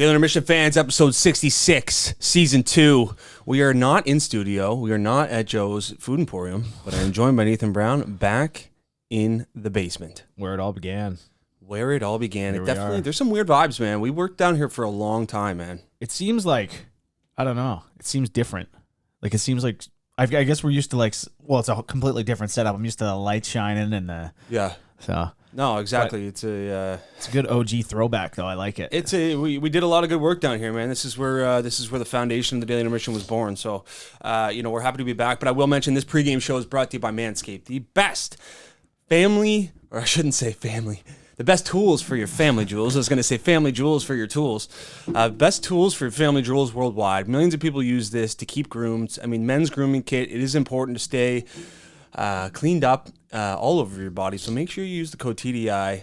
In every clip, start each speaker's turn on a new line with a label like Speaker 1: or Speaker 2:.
Speaker 1: Daily Intermission fans, episode 66, season 2. We are not in studio. We are not at Joe's Food Emporium, but I'm joined by Nathan Brown back in the basement.
Speaker 2: Where it all began.
Speaker 1: Where it all began.
Speaker 2: Here
Speaker 1: It
Speaker 2: we
Speaker 1: definitely,
Speaker 2: are.
Speaker 1: there's some weird vibes, man. We worked down here for a long time, man.
Speaker 2: It seems like, I don't know, it seems different. Like, it seems like, I guess we're used to like, well, it's a completely different setup. I'm used to the light shining and the,
Speaker 1: Yeah.
Speaker 2: so.
Speaker 1: No, exactly. It's a
Speaker 2: good OG throwback, though. I like it.
Speaker 1: we did a lot of good work down here, man. This is where the foundation of the Daily Intermission was born. So, we're happy to be back. But I will mention this pregame show is brought to you by Manscaped, the best family, or I shouldn't say family, the best tools for your family jewels. I was going to say family jewels for your tools. Best tools for your family jewels worldwide. Millions of people use this to keep groomed. I mean, men's grooming kit. It is important to stay cleaned up all over your body. So make sure you use the code TDI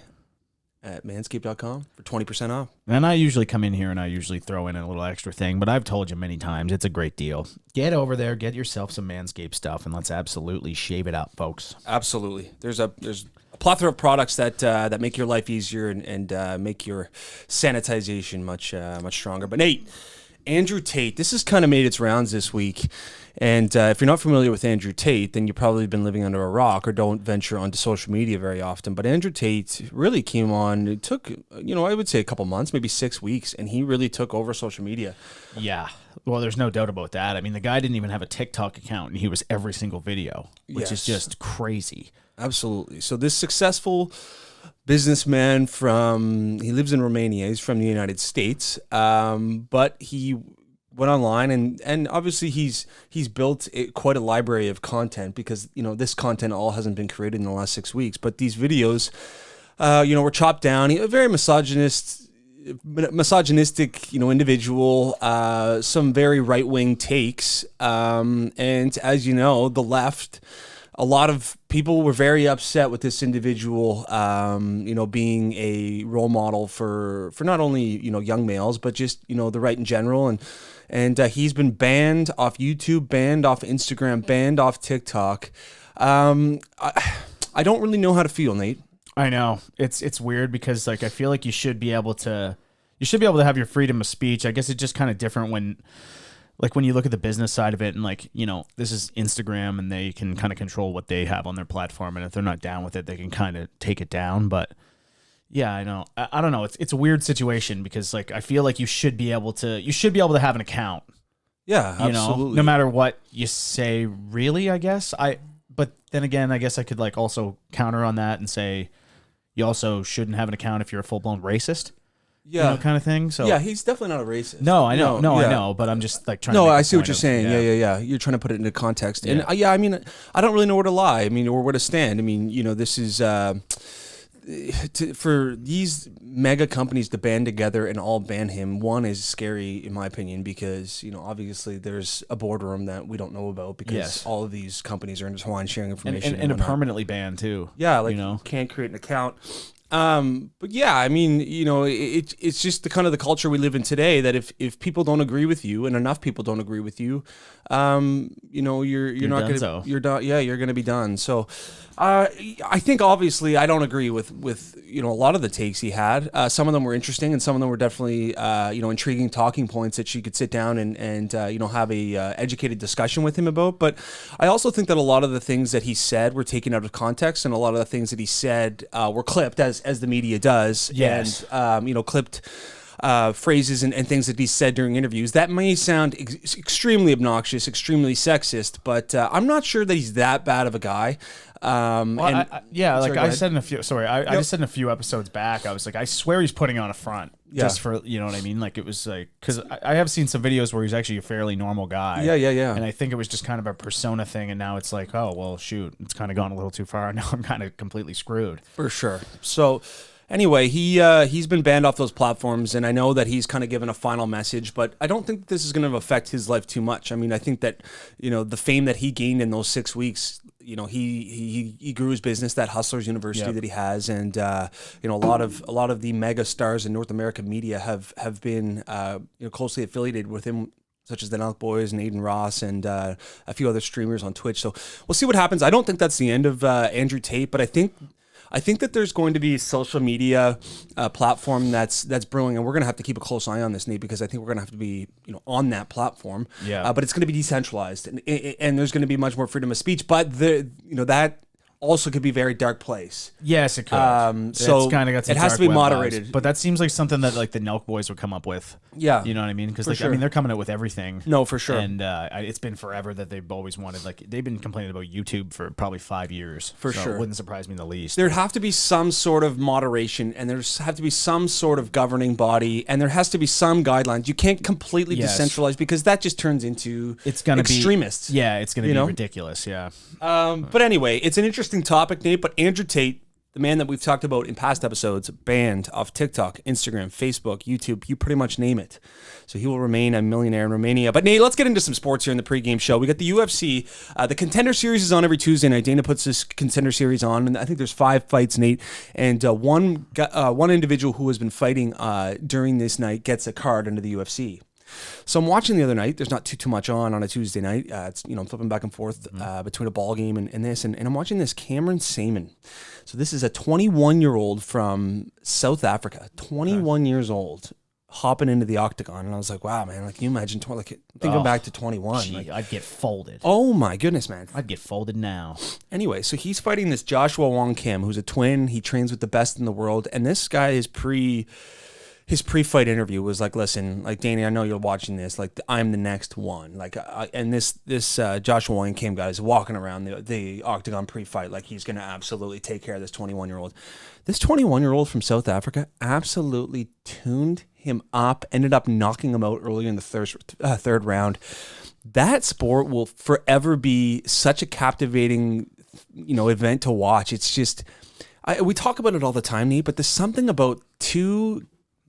Speaker 1: at manscaped.com for 20% off.
Speaker 2: And I usually come in here and I usually throw in a little extra thing, but I've told you many times, it's a great deal. Get over there, get yourself some Manscaped stuff, and let's absolutely shave it up, folks.
Speaker 1: Absolutely. There's a plethora of products that make your life easier and make your sanitization much stronger. But Nate, Andrew Tate, this has kind of made its rounds this week. And if you're not familiar with Andrew Tate, then you've probably been living under a rock or don't venture onto social media very often. But Andrew Tate really came on. It took, I would say a couple months, maybe 6 weeks, and he really took over social media.
Speaker 2: Yeah. Well, there's no doubt about that. I mean, the guy didn't even have a TikTok account, and he was every single video, which is just crazy.
Speaker 1: Absolutely. So this successful businessman he lives in Romania. He's from the United States, but he went online and obviously he's built quite a library of content because this content all hasn't been created in the last 6 weeks, but these videos were chopped down. A very misogynistic individual, some very right-wing takes, and as you know, the left, a lot of people were very upset with this individual, being a role model for not only young males but just the right in general, and he's been banned off YouTube, banned off Instagram, banned off TikTok. I don't really know how to feel, Nate.
Speaker 2: I know it's weird because I feel like you should be able to have your freedom of speech. I guess it's just kind of different when you look at the business side of it and this is Instagram and they can kind of control what they have on their platform. And if they're not down with it, they can kind of take it down. But yeah, I know. I don't know. It's a weird situation because I feel like you should be able to have an account.
Speaker 1: Yeah, absolutely.
Speaker 2: No matter what you say, really, I guess. But then again, I guess I could also counter on that and say you also shouldn't have an account if you're a full-blown racist.
Speaker 1: Yeah,
Speaker 2: kind of thing. So
Speaker 1: yeah, he's definitely not a racist.
Speaker 2: No, I know.
Speaker 1: Yeah.
Speaker 2: I know, but I'm just trying to.
Speaker 1: No,
Speaker 2: make
Speaker 1: I
Speaker 2: a
Speaker 1: see what
Speaker 2: point
Speaker 1: you're
Speaker 2: of-
Speaker 1: saying. Yeah. You're trying to put it into context,
Speaker 2: Yeah.
Speaker 1: and I mean, I don't really know where to lie. I mean, or where to stand. I mean, this is for these mega companies to band together and all ban him. One is scary in my opinion because obviously there's a boardroom that we don't know about because all of these companies are intertwined, sharing information
Speaker 2: and a permanently banned too.
Speaker 1: Yeah, you can't create an account. But yeah, I mean, it's just the kind of the culture we live in today that if people don't agree with you and enough people don't agree with you, you're not going to, you're done. Yeah, you're going to be done. So, I think obviously I don't agree with a lot of the takes he had. Some of them were interesting and some of them were definitely, intriguing talking points that you could sit down and have a educated discussion with him about. But I also think that a lot of the things that he said were taken out of context and a lot of the things that he said were clipped as the media does.
Speaker 2: Yes.
Speaker 1: And, clipped phrases and things that he said during interviews. That may sound extremely obnoxious, extremely sexist, but I'm not sure that he's that bad of a guy.
Speaker 2: I said in a few. Sorry, I just said in a few episodes back. I was like, I swear he's putting on a front just for what I mean. It was because I have seen some videos where he's actually a fairly normal guy.
Speaker 1: Yeah.
Speaker 2: And I think it was just kind of a persona thing, and now it's like, oh well, shoot, it's kind of gone a little too far. Now I'm kind of completely screwed.
Speaker 1: For sure. So. Anyway, he's been banned off those platforms, and I know that he's kind of given a final message, but I don't think this is going to affect his life too much. I mean, I think that the fame that he gained in those 6 weeks, he grew his business, that Hustlers University that he has, and a lot of the mega stars in North American media have been closely affiliated with him, such as the Nelk Boys and Aiden Ross and a few other streamers on Twitch. So we'll see what happens. I don't think that's the end of Andrew Tate, but I think I think that there's going to be a social media platform that's brewing, and we're going to have to keep a close eye on this, Nate, because I think we're going to have to be on that platform.
Speaker 2: Yeah.
Speaker 1: But it's going to be decentralized, and there's going to be much more freedom of speech. But that also could be a very dark place.
Speaker 2: Yes, it could.
Speaker 1: So
Speaker 2: it's kind of got some
Speaker 1: it has
Speaker 2: dark
Speaker 1: to be
Speaker 2: web
Speaker 1: moderated.
Speaker 2: vibes. But that seems like something that like the Nelk boys would come up with.
Speaker 1: Yeah,
Speaker 2: you know what I mean? Because
Speaker 1: For
Speaker 2: like
Speaker 1: sure.
Speaker 2: I mean, they're coming out with everything.
Speaker 1: No, for sure.
Speaker 2: And it's been forever that they've always wanted. Like they've been complaining about YouTube for probably 5 years.
Speaker 1: For
Speaker 2: so
Speaker 1: sure.
Speaker 2: It wouldn't surprise me in the least.
Speaker 1: There'd have to be some sort of moderation, and there's have to be some sort of governing body, and there has to be some guidelines. You can't completely
Speaker 2: Yes.
Speaker 1: decentralize, because that just turns into
Speaker 2: It's gonna
Speaker 1: extremists.
Speaker 2: Yeah, it's gonna be
Speaker 1: know?
Speaker 2: ridiculous. Yeah.
Speaker 1: But anyway, it's an interesting topic, Nate. But Andrew Tate, the man that we've talked about in past episodes, banned off TikTok, Instagram, Facebook, YouTube, you pretty much name it. So he will remain a millionaire in Romania. But Nate, let's get into some sports here in the pregame show. We got the UFC. The Contender Series is on every Tuesday night. Dana puts this Contender Series on, and I think there's 5 fights, Nate. And one individual who has been fighting during this night gets a card into the UFC. So I'm watching the other night. There's not too much on a Tuesday night. It's I'm flipping back and forth between a ball game and this, and I'm watching this Cameron Saman. So this is a 21-year-old from South Africa, 21 years old, hopping into the octagon, and I was like, wow, man, like, can you imagine thinking back to 21?
Speaker 2: Gee,
Speaker 1: Like,
Speaker 2: I'd get folded.
Speaker 1: oh my goodness, man.
Speaker 2: I'd get folded now.
Speaker 1: Anyway, so he's fighting this Joshua Wong Kim, who's a twin. He trains with the best in the world, and this guy is his pre-fight interview was like, listen, like, Danny, I know you're watching this. Like, I'm the next one. Like, and this Joshua Wong Kim guy is walking around the octagon pre-fight like he's going to absolutely take care of this 21-year-old. This 21-year-old from South Africa absolutely tuned him up, ended up knocking him out early in the third round. That sport will forever be such a captivating, event to watch. It's just, we talk about it all the time, Nate, but there's something about two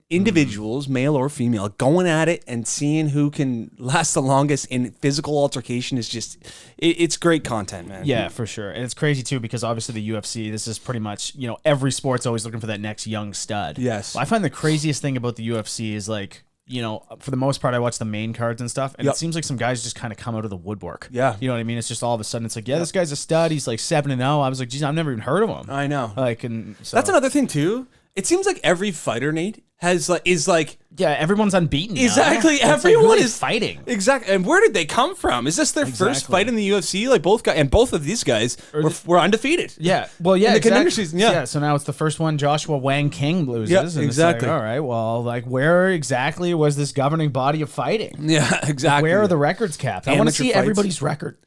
Speaker 1: individuals, male or female, going at it and seeing who can last the longest in physical altercation is just, it's great content, man.
Speaker 2: Yeah, for sure. And it's crazy too, because obviously the UFC, this is pretty much, every sport's always looking for that next young stud.
Speaker 1: Yes.
Speaker 2: I find the craziest thing about the UFC is like, for the most part, I watch the main cards and stuff, and
Speaker 1: Yep.
Speaker 2: it seems like some guys just kind of come out of the woodwork.
Speaker 1: Yeah.
Speaker 2: You know what I mean? It's just all of a sudden, it's like, yeah, this guy's a stud. He's like 7-0. I was like, geez, I've never even heard of him.
Speaker 1: I know.
Speaker 2: Like, and so,
Speaker 1: That's another thing too. It seems like every fighter, Nate, is like
Speaker 2: yeah, everyone's unbeaten now.
Speaker 1: Exactly.
Speaker 2: It's like,
Speaker 1: Everyone
Speaker 2: who
Speaker 1: is
Speaker 2: fighting.
Speaker 1: Exactly. And where did they come from? Is this their first
Speaker 2: Exactly.
Speaker 1: fight in the UFC? Like, both of these guys were undefeated.
Speaker 2: Yeah. Well, yeah.
Speaker 1: In the
Speaker 2: exactly.
Speaker 1: Contender season, yeah.
Speaker 2: So now it's the first one Joshua Wang King loses.
Speaker 1: Yeah,
Speaker 2: and
Speaker 1: exactly.
Speaker 2: It's like, all right. Well, like, where exactly was this governing body of fighting?
Speaker 1: Yeah, exactly.
Speaker 2: Where are the records capped? I want to
Speaker 1: Amateur
Speaker 2: see
Speaker 1: fights.
Speaker 2: everybody's record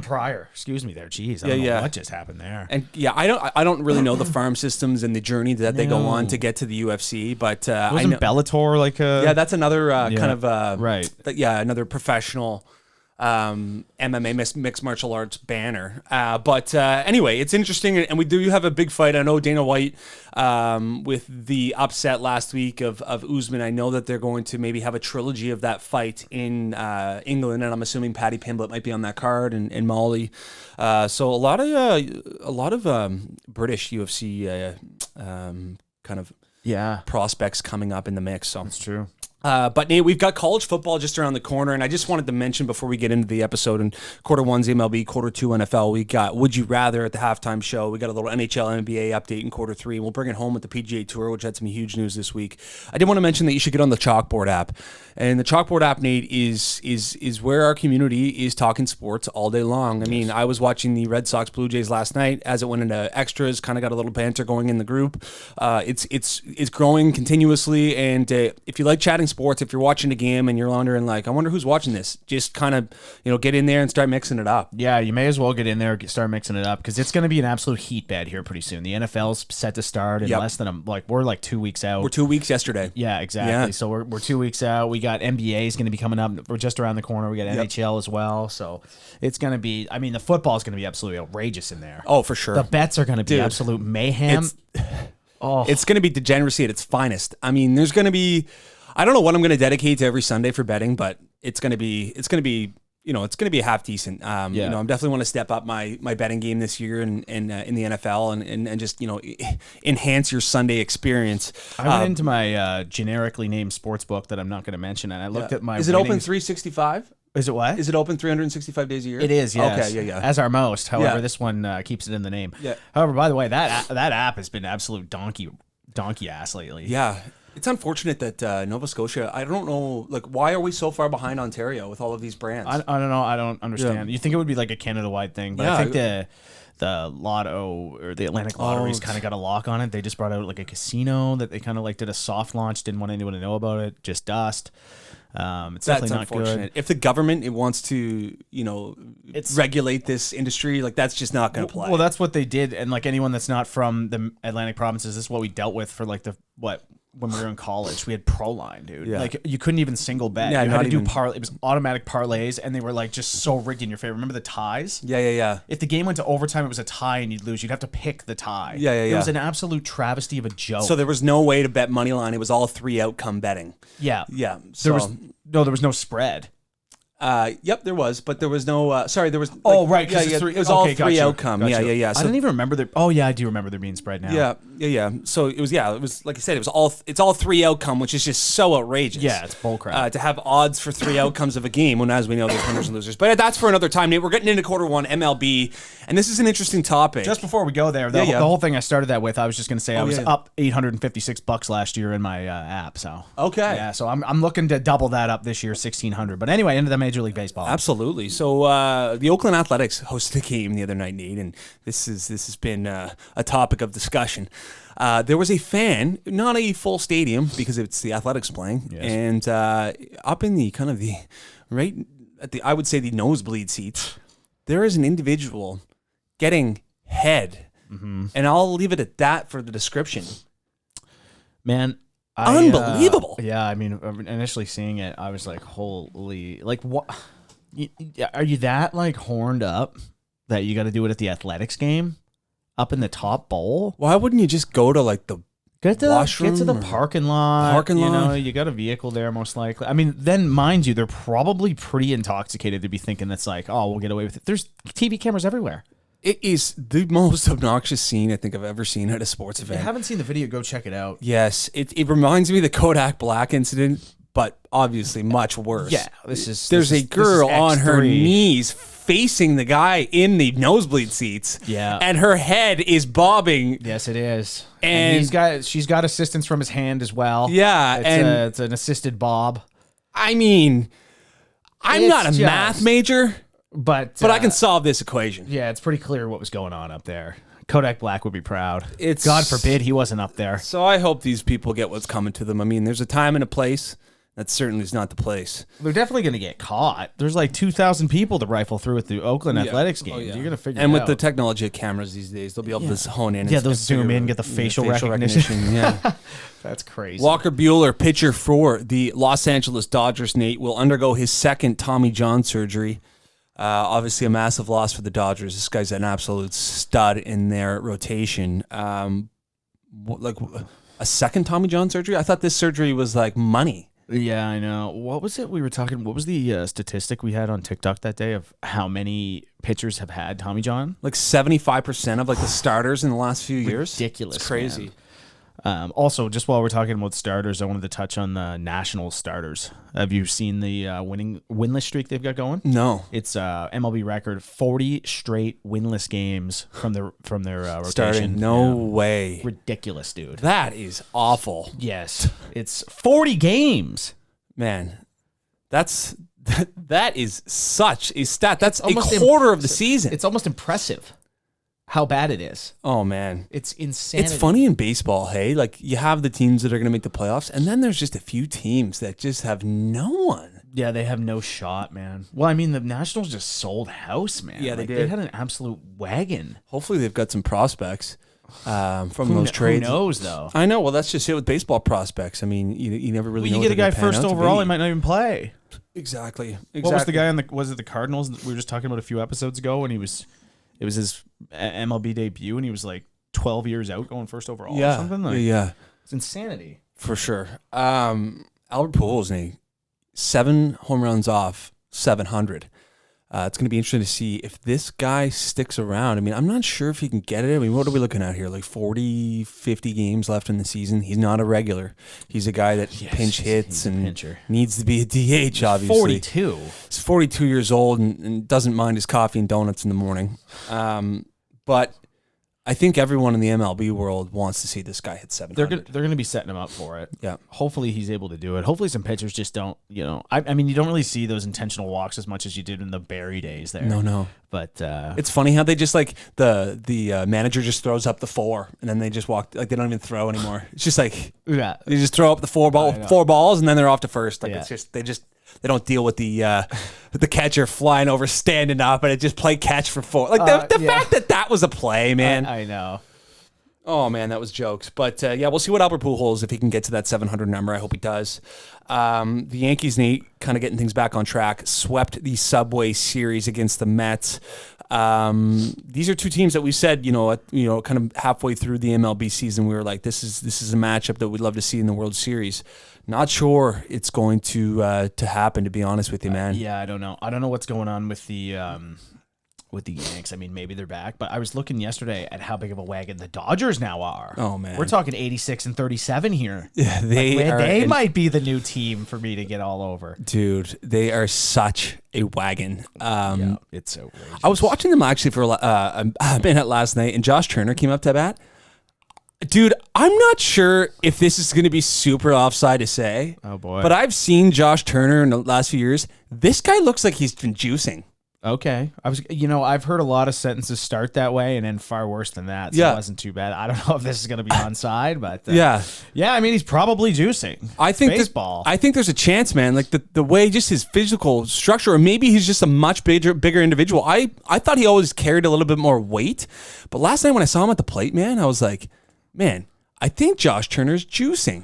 Speaker 2: prior. Excuse me there. Jeez. I don't know what just happened there.
Speaker 1: And yeah, I don't really know the farm systems and the journey that they go on to get to the UFC, but I
Speaker 2: Wasn't
Speaker 1: know.
Speaker 2: Bellator like a...
Speaker 1: Yeah, that's another kind of
Speaker 2: right.
Speaker 1: Another professional MMA mixed martial arts banner. But anyway, it's interesting, and we do have a big fight. I know Dana White with the upset last week of Usman. I know that they're going to maybe have a trilogy of that fight in England, and I'm assuming Paddy Pimblett might be on that card, and Molly. So a lot of British UFC kind of prospects coming up in the mix. So
Speaker 2: That's true.
Speaker 1: But Nate, we've got college football just around the corner, and I just wanted to mention before we get into the episode, in quarter one's MLB, quarter two NFL, we got Would You Rather at the halftime show. We got a little NHL NBA update in quarter three, and we'll bring it home with the PGA Tour, which had some huge news this week. I did want to mention that you should get on the Chalkboard app, and the Chalkboard app, Nate, is where our community is talking sports all day long. I mean, I was watching the Red Sox Blue Jays last night as it went into extras, kind of got a little banter going in the group. It's growing continuously, and if you like chatting sports, if you're watching a game and you're wondering, like, I wonder who's watching this, just kind of, get in there and start mixing it up.
Speaker 2: Yeah, you may as well get in there, start mixing it up, because it's going to be an absolute heat bed here pretty soon. The NFL's set to start in less than we're like 2 weeks out.
Speaker 1: We're 2 weeks yesterday.
Speaker 2: Yeah, exactly.
Speaker 1: Yeah.
Speaker 2: So we're 2 weeks out. We got NBA is going to be coming up. We're just around the corner. We got NHL as well. So it's going to be, I mean, the football is going to be absolutely outrageous in there.
Speaker 1: Oh, for sure.
Speaker 2: The bets are going to be absolute mayhem.
Speaker 1: It's going to be degeneracy at its finest. I mean, there's going to be, I don't know what I'm going to dedicate to every Sunday for betting, but it's going to be it's going to be half decent. I'm definitely want to step up my betting game this year in the NFL and just, enhance your Sunday experience.
Speaker 2: I went into my generically named sports book that I'm not going to mention, and I looked at my
Speaker 1: Is it Open
Speaker 2: winnings.
Speaker 1: 365?
Speaker 2: Is it what?
Speaker 1: Is it open 365 days a year?
Speaker 2: It is, yes.
Speaker 1: Okay, yeah.
Speaker 2: As our most. However,
Speaker 1: Yeah.
Speaker 2: this one keeps it in the name.
Speaker 1: Yeah.
Speaker 2: However, by the way, that app has been absolute donkey ass lately.
Speaker 1: Yeah. It's unfortunate that Nova Scotia, I don't know, like, why are we so far behind Ontario with all of these brands?
Speaker 2: I don't know. I don't understand. You think it would be like a Canada-wide thing, but I think the Lotto or the Atlantic Lotteries kind of got a lock on it. They just brought out like a casino that they kind of like did a soft launch, didn't want anyone to know about it, just dust. It's definitely not good.
Speaker 1: If the government wants to, regulate this industry, like that's just not going to play.
Speaker 2: Well, that's what they did, and like anyone that's not from the Atlantic provinces, this is what we dealt with for like when we were in college. We had Proline, dude.
Speaker 1: Yeah.
Speaker 2: Like you couldn't even single bet.
Speaker 1: Yeah,
Speaker 2: you had to do
Speaker 1: even...
Speaker 2: it was automatic parlays, and they were like just so rigged in your favor. Remember the ties?
Speaker 1: Yeah.
Speaker 2: If the game went to overtime, it was a tie, and you'd lose. You'd have to pick the tie.
Speaker 1: Yeah.
Speaker 2: It was an absolute travesty of a joke.
Speaker 1: So there was no way to bet money line. It was all 3 outcome betting.
Speaker 2: Yeah.
Speaker 1: So
Speaker 2: there was no spread.
Speaker 1: Yep, there was, but there was no. Sorry, there was.
Speaker 2: Right.
Speaker 1: Yeah. It was all 3 outcome.
Speaker 2: Gotcha.
Speaker 1: Yeah.
Speaker 2: So, I didn't even remember there. Oh yeah, I do remember there being spread now.
Speaker 1: Yeah. So it was like I said, it's all 3 outcome, which is just so outrageous.
Speaker 2: Yeah, it's bullcrap.
Speaker 1: To have odds for 3 outcomes of a game, when as we know there's winners and losers. But that's for another time, Nate. We're getting into quarter one MLB, and this is an interesting topic.
Speaker 2: Just before we go there, the whole thing I started that with, I was just going to say I was up $856 last year in my app. So
Speaker 1: okay,
Speaker 2: yeah. So I'm looking to double that up this year, $1,600. But anyway, into the Major League Baseball.
Speaker 1: Absolutely. So the Oakland Athletics hosted a game the other night, Nate, and this has been a topic of discussion. There was a fan, not a full stadium because it's the Athletics playing, and up in the kind of the right at the, I would say, the nosebleed seats, there is an individual getting head, and I'll leave it at that for the description.
Speaker 2: Man.
Speaker 1: Unbelievable.
Speaker 2: Yeah, I mean, initially seeing it, I was like, holy, like what? Are you that like horned up that you got to do it at the Athletics game up in the top bowl?
Speaker 1: Why wouldn't you just go to like the washroom?
Speaker 2: Get to the parking lot. You know, you got a vehicle there most likely. I mean, then mind you, they're probably pretty intoxicated to be thinking that's like, oh, we'll get away with it. There's TV cameras everywhere.
Speaker 1: It is the most obnoxious scene I think I've ever seen at a sports event.
Speaker 2: If you haven't seen the video, go check it out.
Speaker 1: Yes, it reminds me of the Kodak Black incident, but obviously much worse.
Speaker 2: Yeah,
Speaker 1: there's a girl on her knees facing the guy in the nosebleed seats.
Speaker 2: Yeah,
Speaker 1: and her head is bobbing.
Speaker 2: Yes, it is.
Speaker 1: And
Speaker 2: she's got assistance from his hand as well.
Speaker 1: Yeah,
Speaker 2: it's an assisted bob.
Speaker 1: I mean, I'm not a math major. But I can solve this equation.
Speaker 2: Yeah, it's pretty clear what was going on up there. Kodak Black would be proud.
Speaker 1: It's
Speaker 2: God forbid he wasn't up there.
Speaker 1: So I hope these people get what's coming to them. I mean, there's a time and a place. That certainly is not the place.
Speaker 2: They're definitely going to get caught. There's like 2,000 people to rifle through at the Oakland Athletics game. You're going to figure it out.
Speaker 1: And with the technology of cameras these days, they'll be able to hone in.
Speaker 2: Yeah, they'll zoom in, get the facial recognition.
Speaker 1: Yeah.
Speaker 2: That's crazy.
Speaker 1: Walker Buehler, pitcher for the Los Angeles Dodgers, Nate, will undergo his second Tommy John surgery. Obviously a massive loss for the Dodgers. This guy's an absolute stud in their rotation. Like a second Tommy John surgery? I thought this surgery was like money.
Speaker 2: Yeah, I know. What was it we were talking? What was the statistic we had on TikTok that day of how many pitchers have had Tommy John?
Speaker 1: Like 75% of like the starters in the last few years.
Speaker 2: Ridiculous.
Speaker 1: It's crazy.
Speaker 2: Man. Also, just while we're talking about starters, I wanted to touch on the national starters. Have you seen the winless streak they've got going?
Speaker 1: No.
Speaker 2: It's MLB record 40 straight winless games from their rotation.
Speaker 1: Starting? No way.
Speaker 2: Ridiculous, dude.
Speaker 1: That is awful.
Speaker 2: Yes, it's 40 games.
Speaker 1: Man, that is such a stat. That's a quarter of the season.
Speaker 2: It's almost impressive how bad it is.
Speaker 1: Oh, man.
Speaker 2: It's insane.
Speaker 1: It's funny in baseball, hey? Like, you have the teams that are going to make the playoffs, and then there's just a few teams that just have no one.
Speaker 2: Yeah, they have no shot, man. Well, I mean, the Nationals just sold house, man.
Speaker 1: Yeah, they did.
Speaker 2: They had an absolute wagon.
Speaker 1: Hopefully they've got some prospects from those trades.
Speaker 2: Who knows, though?
Speaker 1: I know. Well, that's just it with baseball prospects. I mean, you never really know.
Speaker 2: You get a guy first overall, he might not even play.
Speaker 1: Exactly.
Speaker 2: What was the guy was it the Cardinals that we were just talking about a few episodes ago when it was his MLB debut, and he was like 12 years out going first overall or something? Like,
Speaker 1: yeah.
Speaker 2: It's insanity.
Speaker 1: For sure. Albert Pujols, 7 home runs off 700. It's going to be interesting to see if this guy sticks around. I mean, I'm not sure if he can get it. I mean, what are we looking at here? Like 40, 50 games left in the season. He's not a regular. He's a guy that pinch hits and needs to be a DH, obviously.
Speaker 2: 42.
Speaker 1: He's 42 years old and doesn't mind his coffee and donuts in the morning. But I think everyone in the MLB world wants to see this guy hit 700.
Speaker 2: They're gonna be setting him up for it.
Speaker 1: Yeah.
Speaker 2: Hopefully he's able to do it. Hopefully some pitchers just don't. I mean, you don't really see those intentional walks as much as you did in the Barry days there.
Speaker 1: No.
Speaker 2: But
Speaker 1: it's funny how they just like the manager just throws up the 4 and then they just walk, like they don't even throw anymore. It's just like they just throw up the 4 balls and then they're off to first. Like it's just they don't deal with the catcher flying over, standing up, and it just play catch for 4. Like the fact that was a play, man.
Speaker 2: I know.
Speaker 1: Oh man, that was jokes. But we'll see what Albert Pujols, if he can get to that 700 number. I hope he does. The Yankees, Nate, kind of getting things back on track, swept the Subway Series against the Mets. These are two teams that we said, kind of halfway through the MLB season, we were like, this is a matchup that we'd love to see in the World Series. Not sure it's going to happen, to be honest with you, man.
Speaker 2: Yeah, I don't know. I don't know what's going on with the Yanks. I mean, maybe they're back, but I was looking yesterday at how big of a wagon the Dodgers now are.
Speaker 1: Oh man,
Speaker 2: we're talking 86 and 37 here.
Speaker 1: Yeah, they
Speaker 2: might be the new team for me to get all over.
Speaker 1: Dude, they are such a wagon.
Speaker 2: It's outrageous.
Speaker 1: I was watching them actually for a minute last night, and Josh Turner came up to bat. Dude, I'm not sure if this is going to be super offside to say.
Speaker 2: Oh boy!
Speaker 1: But I've seen Josh Turner in the last few years. This guy looks like he's been juicing.
Speaker 2: Okay. I've heard a lot of sentences start that way and then far worse than that. So it wasn't too bad. I don't know if this is going to be onside, but yeah, I mean, he's probably juicing.
Speaker 1: I think
Speaker 2: baseball.
Speaker 1: I think there's a chance, man. Like the way just his physical structure, or maybe he's just a much bigger individual. I thought he always carried a little bit more weight, but last night when I saw him at the plate, man, I was like, man, I think Josh Turner's juicing.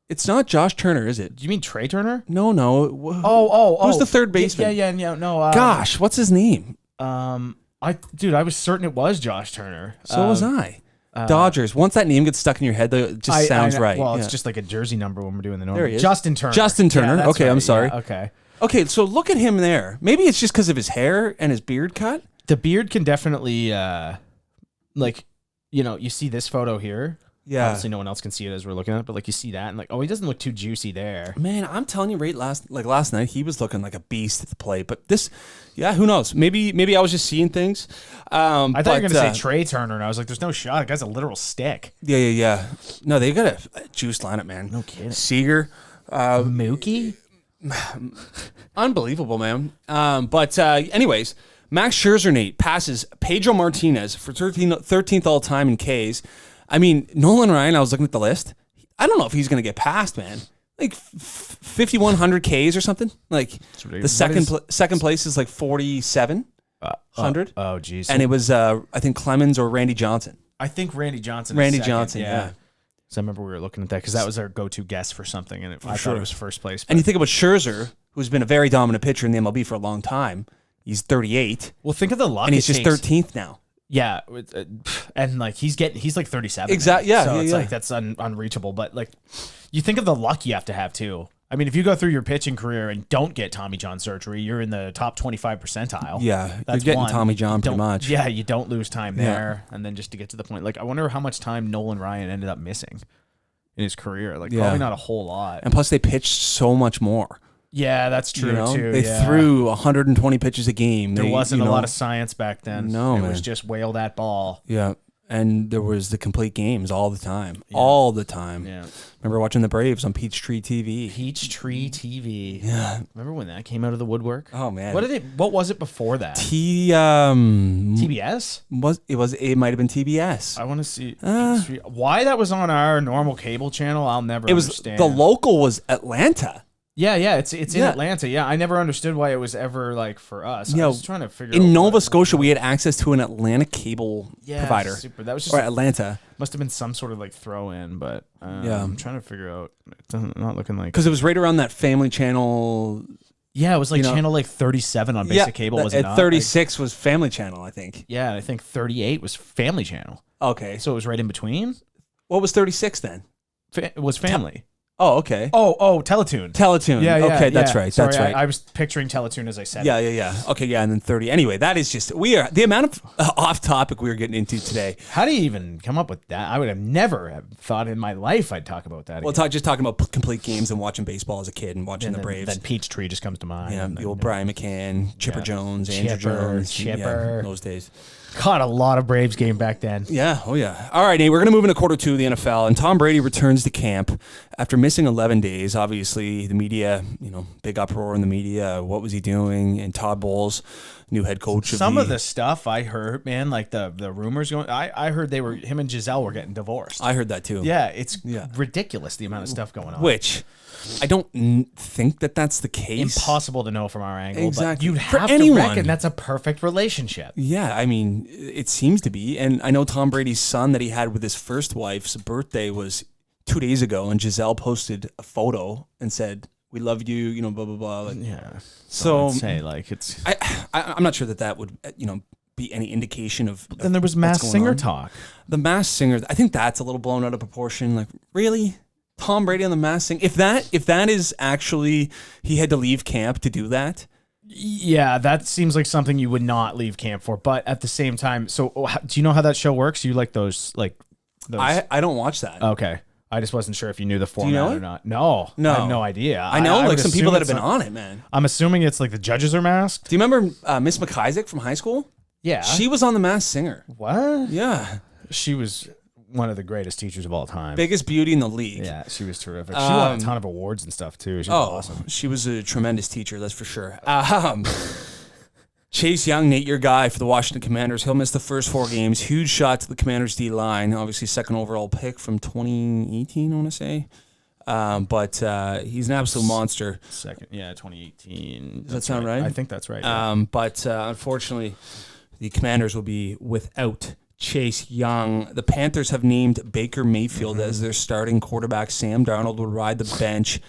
Speaker 1: It's not Josh Turner, is it?
Speaker 2: Do you mean Trey Turner?
Speaker 1: No. Who's the third baseman?
Speaker 2: Yeah. No.
Speaker 1: Gosh, what's his name?
Speaker 2: I was certain it was Josh Turner.
Speaker 1: So was I. Dodgers. Once that name gets stuck in your head, though, it just sounds right.
Speaker 2: Well, it's just like a jersey number when we're doing the normal.
Speaker 1: There he is.
Speaker 2: Justin Turner.
Speaker 1: Yeah, okay, right. I'm sorry.
Speaker 2: Yeah, okay.
Speaker 1: Okay, so look at him there. Maybe it's just because of his hair and his beard cut.
Speaker 2: The beard can definitely, you see this photo here.
Speaker 1: Yeah.
Speaker 2: Obviously, no one else can see it as we're looking at it, but like you see that, and like, oh, he doesn't look too juicy there.
Speaker 1: Man, I'm telling you, last night he was looking like a beast at the plate. But who knows? Maybe I was just seeing things.
Speaker 2: I thought you were gonna say Trey Turner, and I was like, "There's no shot. The guy's a literal stick."
Speaker 1: Yeah. No, they got a juice lineup, man.
Speaker 2: No kidding.
Speaker 1: Seager,
Speaker 2: Mookie,
Speaker 1: unbelievable, man. Anyways. Max Scherzer, Nate, passes Pedro Martinez for 13th all time in Ks. I mean, Nolan Ryan, I was looking at the list. I don't know if he's going to get past, man. Like 5,100 Ks or something. Like the second place is like 4,700.
Speaker 2: Oh, geez.
Speaker 1: And it was, I think, Clemens or Randy Johnson.
Speaker 2: I think Randy Johnson.
Speaker 1: Yeah.
Speaker 2: So I remember we were looking at that because that was our go-to guess for something, and I thought it was first place. But.
Speaker 1: And you think about Scherzer, who's been a very dominant pitcher in the MLB for a long time. He's 38.
Speaker 2: Well, think of the luck.
Speaker 1: And he's just 13th now.
Speaker 2: Yeah, and like he's like 37.
Speaker 1: Exactly. Yeah.
Speaker 2: So it's like that's unreachable. But like, you think of the luck you have to have too. I mean, if you go through your pitching career and don't get Tommy John surgery, you're in the top 25 percentile.
Speaker 1: Yeah,
Speaker 2: that's
Speaker 1: you're getting Tommy John pretty much.
Speaker 2: Yeah, you don't lose time there, and then just to get to the point, like I wonder how much time Nolan Ryan ended up missing in his career. Like probably not a whole lot.
Speaker 1: And plus, they pitched so much more.
Speaker 2: Yeah, that's true too.
Speaker 1: They threw 120 pitches a game.
Speaker 2: There wasn't a lot of science back then.
Speaker 1: No,
Speaker 2: it was just whale that ball.
Speaker 1: Yeah, and there was the complete games all the time. Yeah. All the time.
Speaker 2: Yeah.
Speaker 1: Remember watching the Braves on Peachtree TV.
Speaker 2: Peachtree TV.
Speaker 1: Yeah.
Speaker 2: Remember when that came out of the woodwork?
Speaker 1: Oh man.
Speaker 2: What was it before that?
Speaker 1: TBS? It might have been TBS.
Speaker 2: I want to see why that was on our normal cable channel. I'll never understand.
Speaker 1: The local was Atlanta.
Speaker 2: Yeah, it's in Atlanta. Yeah, I never understood why it was ever like for us. I was trying to figure out.
Speaker 1: In Nova Scotia, we had access to an Atlanta cable provider.
Speaker 2: Super. That was just
Speaker 1: Atlanta.
Speaker 2: Must have been some sort of like throw in, but I'm trying to figure out. It's not looking like
Speaker 1: because it was right around that Family Channel.
Speaker 2: Yeah, it was like channel like 37 on basic cable. Was it not?
Speaker 1: 36 was Family Channel, I think.
Speaker 2: Yeah, I think 38 was Family Channel.
Speaker 1: Okay,
Speaker 2: so it was right in between.
Speaker 1: What was 36 then?
Speaker 2: It was Family.
Speaker 1: Oh, okay.
Speaker 2: Oh, Teletoon.
Speaker 1: Teletoon.
Speaker 2: Yeah,
Speaker 1: okay, that's right.
Speaker 2: Sorry,
Speaker 1: That's right.
Speaker 2: I was picturing Teletoon as I said.
Speaker 1: Yeah. Okay, yeah, and then 30. Anyway, that is just the amount of off topic we are getting into today.
Speaker 2: How do you even come up with that? I would have never have thought in my life I'd talk about that.
Speaker 1: Well, just talking about complete games and watching baseball as a kid and watching the Braves.
Speaker 2: Then Peachtree just comes to mind.
Speaker 1: Yeah, the old Brian McCann, Chipper Jones, Andrew Jones.
Speaker 2: Chipper.
Speaker 1: Yeah, those days.
Speaker 2: Caught a lot of Braves game back then.
Speaker 1: Yeah, oh yeah. All right, Nate, we're going to move into quarter 2 of the NFL, and Tom Brady returns to camp after missing 11 days. Obviously, the media, big uproar in the media. What was he doing? And Todd Bowles, new head coach.
Speaker 2: Some of the stuff I heard, man, like the rumors going, I heard him and Giselle were getting divorced.
Speaker 1: I heard that too.
Speaker 2: Yeah, it's ridiculous the amount of stuff going on.
Speaker 1: Which I don't think that's the case.
Speaker 2: Impossible to know from our angle.
Speaker 1: Exactly.
Speaker 2: But you'd have to reckon that's a perfect relationship.
Speaker 1: Yeah, I mean, it seems to be. And I know Tom Brady's son that he had with his first wife's birthday was 2 days ago, and Giselle posted a photo and said, "We love you," blah, blah, blah. Like,
Speaker 2: yeah.
Speaker 1: So
Speaker 2: say, like, it's...
Speaker 1: I'm not sure that would, be any indication of...
Speaker 2: But then there was Masked Singer talk.
Speaker 1: The Masked Singer, I think that's a little blown out of proportion. Like, really? Tom Brady on the Masked Singer? If that is actually, he had to leave camp to do that?
Speaker 2: Yeah, that seems like something you would not leave camp for. But at the same time, so do you know how that show works? You like those?
Speaker 1: I don't watch that.
Speaker 2: Okay. I just wasn't sure if you knew the format or not. No. I have no idea.
Speaker 1: I know like some people that have been on it, man.
Speaker 2: I'm assuming it's like the judges are masked.
Speaker 1: Do you remember Miss McIsaac from high school?
Speaker 2: Yeah.
Speaker 1: She was on the Masked Singer.
Speaker 2: What?
Speaker 1: Yeah.
Speaker 2: She was one of the greatest teachers of all time.
Speaker 1: Biggest beauty in the league.
Speaker 2: Yeah, she was terrific. She won a ton of awards and stuff too. She was awesome.
Speaker 1: She was a tremendous teacher, that's for sure. Chase Young, Nate, your guy for the Washington Commanders. He'll miss the first 4 games. Huge shot to the Commanders' D-line. Obviously, second overall pick from 2018, I want to say. But he's an absolute monster.
Speaker 2: 2018.
Speaker 1: Does that sound right?
Speaker 2: I think that's right. Yeah.
Speaker 1: But unfortunately, the Commanders will be without Chase Young. The Panthers have named Baker Mayfield as their starting quarterback. Sam Darnold will ride the bench.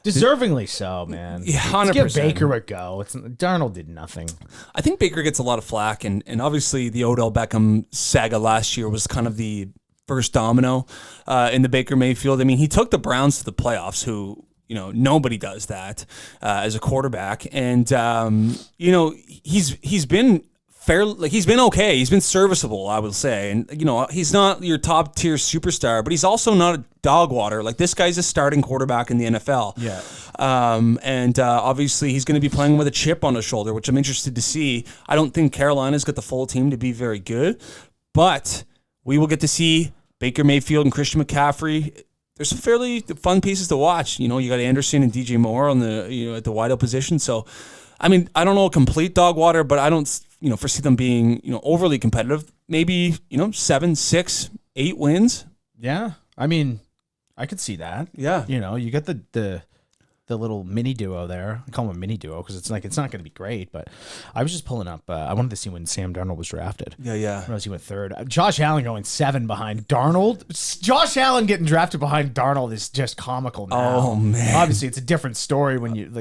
Speaker 2: Deservingly so, man.
Speaker 1: Yeah, 100%.
Speaker 2: Let's give Baker a go. Darnold did nothing.
Speaker 1: I think Baker gets a lot of flack, and obviously the Odell Beckham saga last year was kind of the first domino in the Baker Mayfield. I mean, he took the Browns to the playoffs, who, nobody does that as a quarterback. And, he's been he's been okay. He's been serviceable, I will say. And, he's not your top tier superstar, but he's also not a dog water. Like, this guy's a starting quarterback in the NFL.
Speaker 2: Yeah.
Speaker 1: And obviously he's going to be playing with a chip on his shoulder, which I'm interested to see. I don't think Carolina's got the full team to be very good, but we will get to see Baker Mayfield and Christian McCaffrey. There's some fairly fun pieces to watch. You got Anderson and DJ Moore on the, at the wideout position. So, I mean, I don't know a complete dog water, but I don't, foresee them being, overly competitive. Maybe, 7, 6, 8 wins.
Speaker 2: Yeah. I mean, I could see that.
Speaker 1: Yeah.
Speaker 2: You got the little mini duo there. I call them a mini duo because it's not going to be great. But I was just pulling up. I wanted to see when Sam Darnold was drafted.
Speaker 1: Yeah.
Speaker 2: I realized he went 3rd. Josh Allen going 7 behind Darnold. Josh Allen getting drafted behind Darnold is just comical now.
Speaker 1: Oh man.
Speaker 2: Obviously, it's a different story when you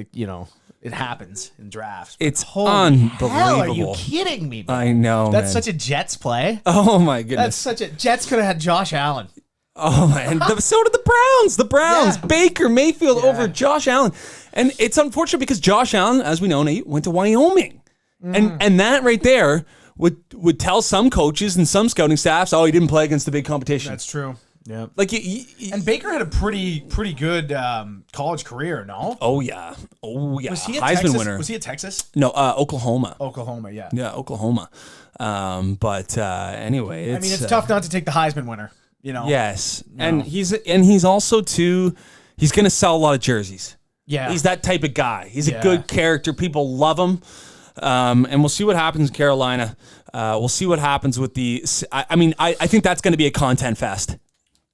Speaker 2: it happens in drafts.
Speaker 1: It's unbelievable.
Speaker 2: Hell, are you kidding me, bro?
Speaker 1: I know,
Speaker 2: That's
Speaker 1: man.
Speaker 2: such a Jets play.
Speaker 1: Oh my goodness.
Speaker 2: Jets could have had Josh Allen.
Speaker 1: Oh man, so did the Browns. The Browns,
Speaker 2: Yeah.
Speaker 1: Baker Mayfield over Josh Allen, and it's unfortunate because Josh Allen, as we know, Nate, went to Wyoming, and that right there would tell some coaches and some scouting staffs, oh, he didn't play against the big competition.
Speaker 2: That's true. Yeah,
Speaker 1: like
Speaker 2: and Baker had a pretty good college career. No.
Speaker 1: Oh yeah.
Speaker 2: Was he a
Speaker 1: Heisman
Speaker 2: Texas?
Speaker 1: winner?
Speaker 2: Was he at Texas?
Speaker 1: No, Oklahoma.
Speaker 2: Oklahoma. Yeah.
Speaker 1: Yeah, Oklahoma. But anyway,
Speaker 2: it's tough not to take the Heisman winner.
Speaker 1: Yes, and he's also too. He's going to sell a lot of jerseys.
Speaker 2: Yeah,
Speaker 1: he's that type of guy. He's a good character. People love him. And we'll see what happens in Carolina. We'll see what happens with the. I think that's going to be a content fest.